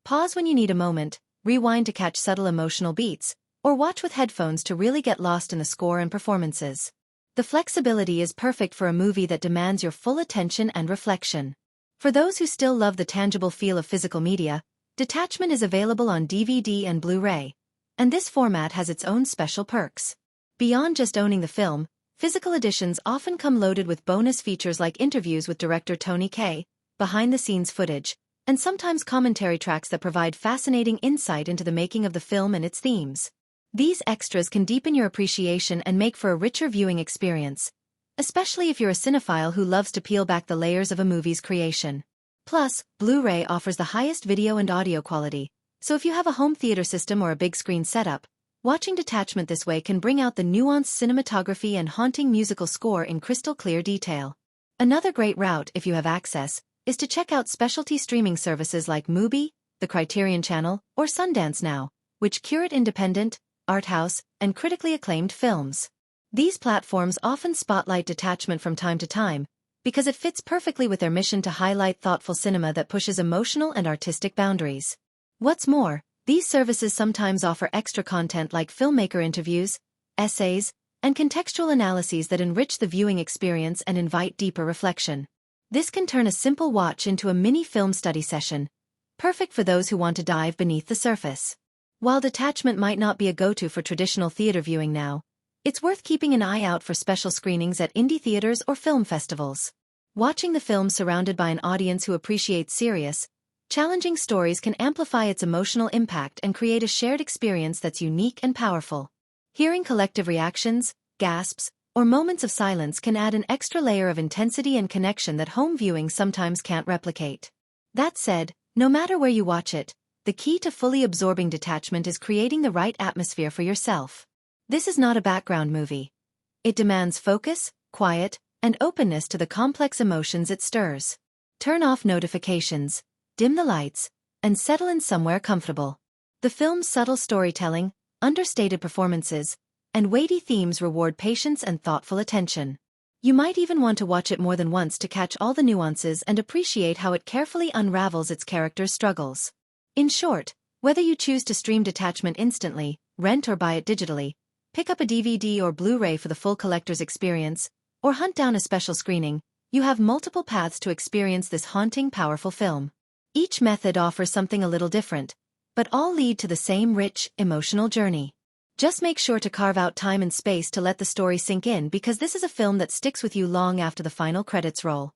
Pause when you need a moment, rewind to catch subtle emotional beats, or watch with headphones to really get lost in the score and performances. The flexibility is perfect for a movie that demands your full attention and reflection. For those who still love the tangible feel of physical media, Detachment is available on DVD and Blu-ray, and this format has its own special perks. Beyond just owning the film, physical editions often come loaded with bonus features like interviews with director Tony Kaye, behind-the-scenes footage, and sometimes commentary tracks that provide fascinating insight into the making of the film and its themes. These extras can deepen your appreciation and make for a richer viewing experience, especially if you're a cinephile who loves to peel back the layers of a movie's creation. Plus, Blu-ray offers the highest video and audio quality, so if you have a home theater system or a big screen setup, watching Detachment this way can bring out the nuanced cinematography and haunting musical score in crystal clear detail. Another great route, if you have access, is to check out specialty streaming services like Mubi, the Criterion Channel, or Sundance Now, which curate independent, art house, and critically acclaimed films. These platforms often spotlight Detachment from time to time, because it fits perfectly with their mission to highlight thoughtful cinema that pushes emotional and artistic boundaries. What's more, these services sometimes offer extra content like filmmaker interviews, essays, and contextual analyses that enrich the viewing experience and invite deeper reflection. This can turn a simple watch into a mini film study session, perfect for those who want to dive beneath the surface. While Detachment might not be a go-to for traditional theater viewing now, It's worth keeping an eye out for special screenings at indie theaters or film festivals. Watching the film surrounded by an audience who appreciates serious, challenging stories can amplify its emotional impact and create a shared experience that's unique and powerful. Hearing collective reactions, gasps, or moments of silence can add an extra layer of intensity and connection that home viewing sometimes can't replicate. That said, no matter where you watch it, the key to fully absorbing Detachment is creating the right atmosphere for yourself. This is not a background movie. It demands focus, quiet, and openness to the complex emotions it stirs. Turn off notifications, dim the lights, and settle in somewhere comfortable. The film's subtle storytelling, understated performances, and weighty themes reward patience and thoughtful attention. You might even want to watch it more than once to catch all the nuances and appreciate how it carefully unravels its characters' struggles. In short, whether you choose to stream Detachment instantly, rent or buy it digitally, pick up a DVD or Blu-ray for the full collector's experience, or hunt down a special screening, you have multiple paths to experience this haunting, powerful film. Each method offers something a little different, but all lead to the same rich, emotional journey. Just make sure to carve out time and space to let the story sink in, because this is a film that sticks with you long after the final credits roll.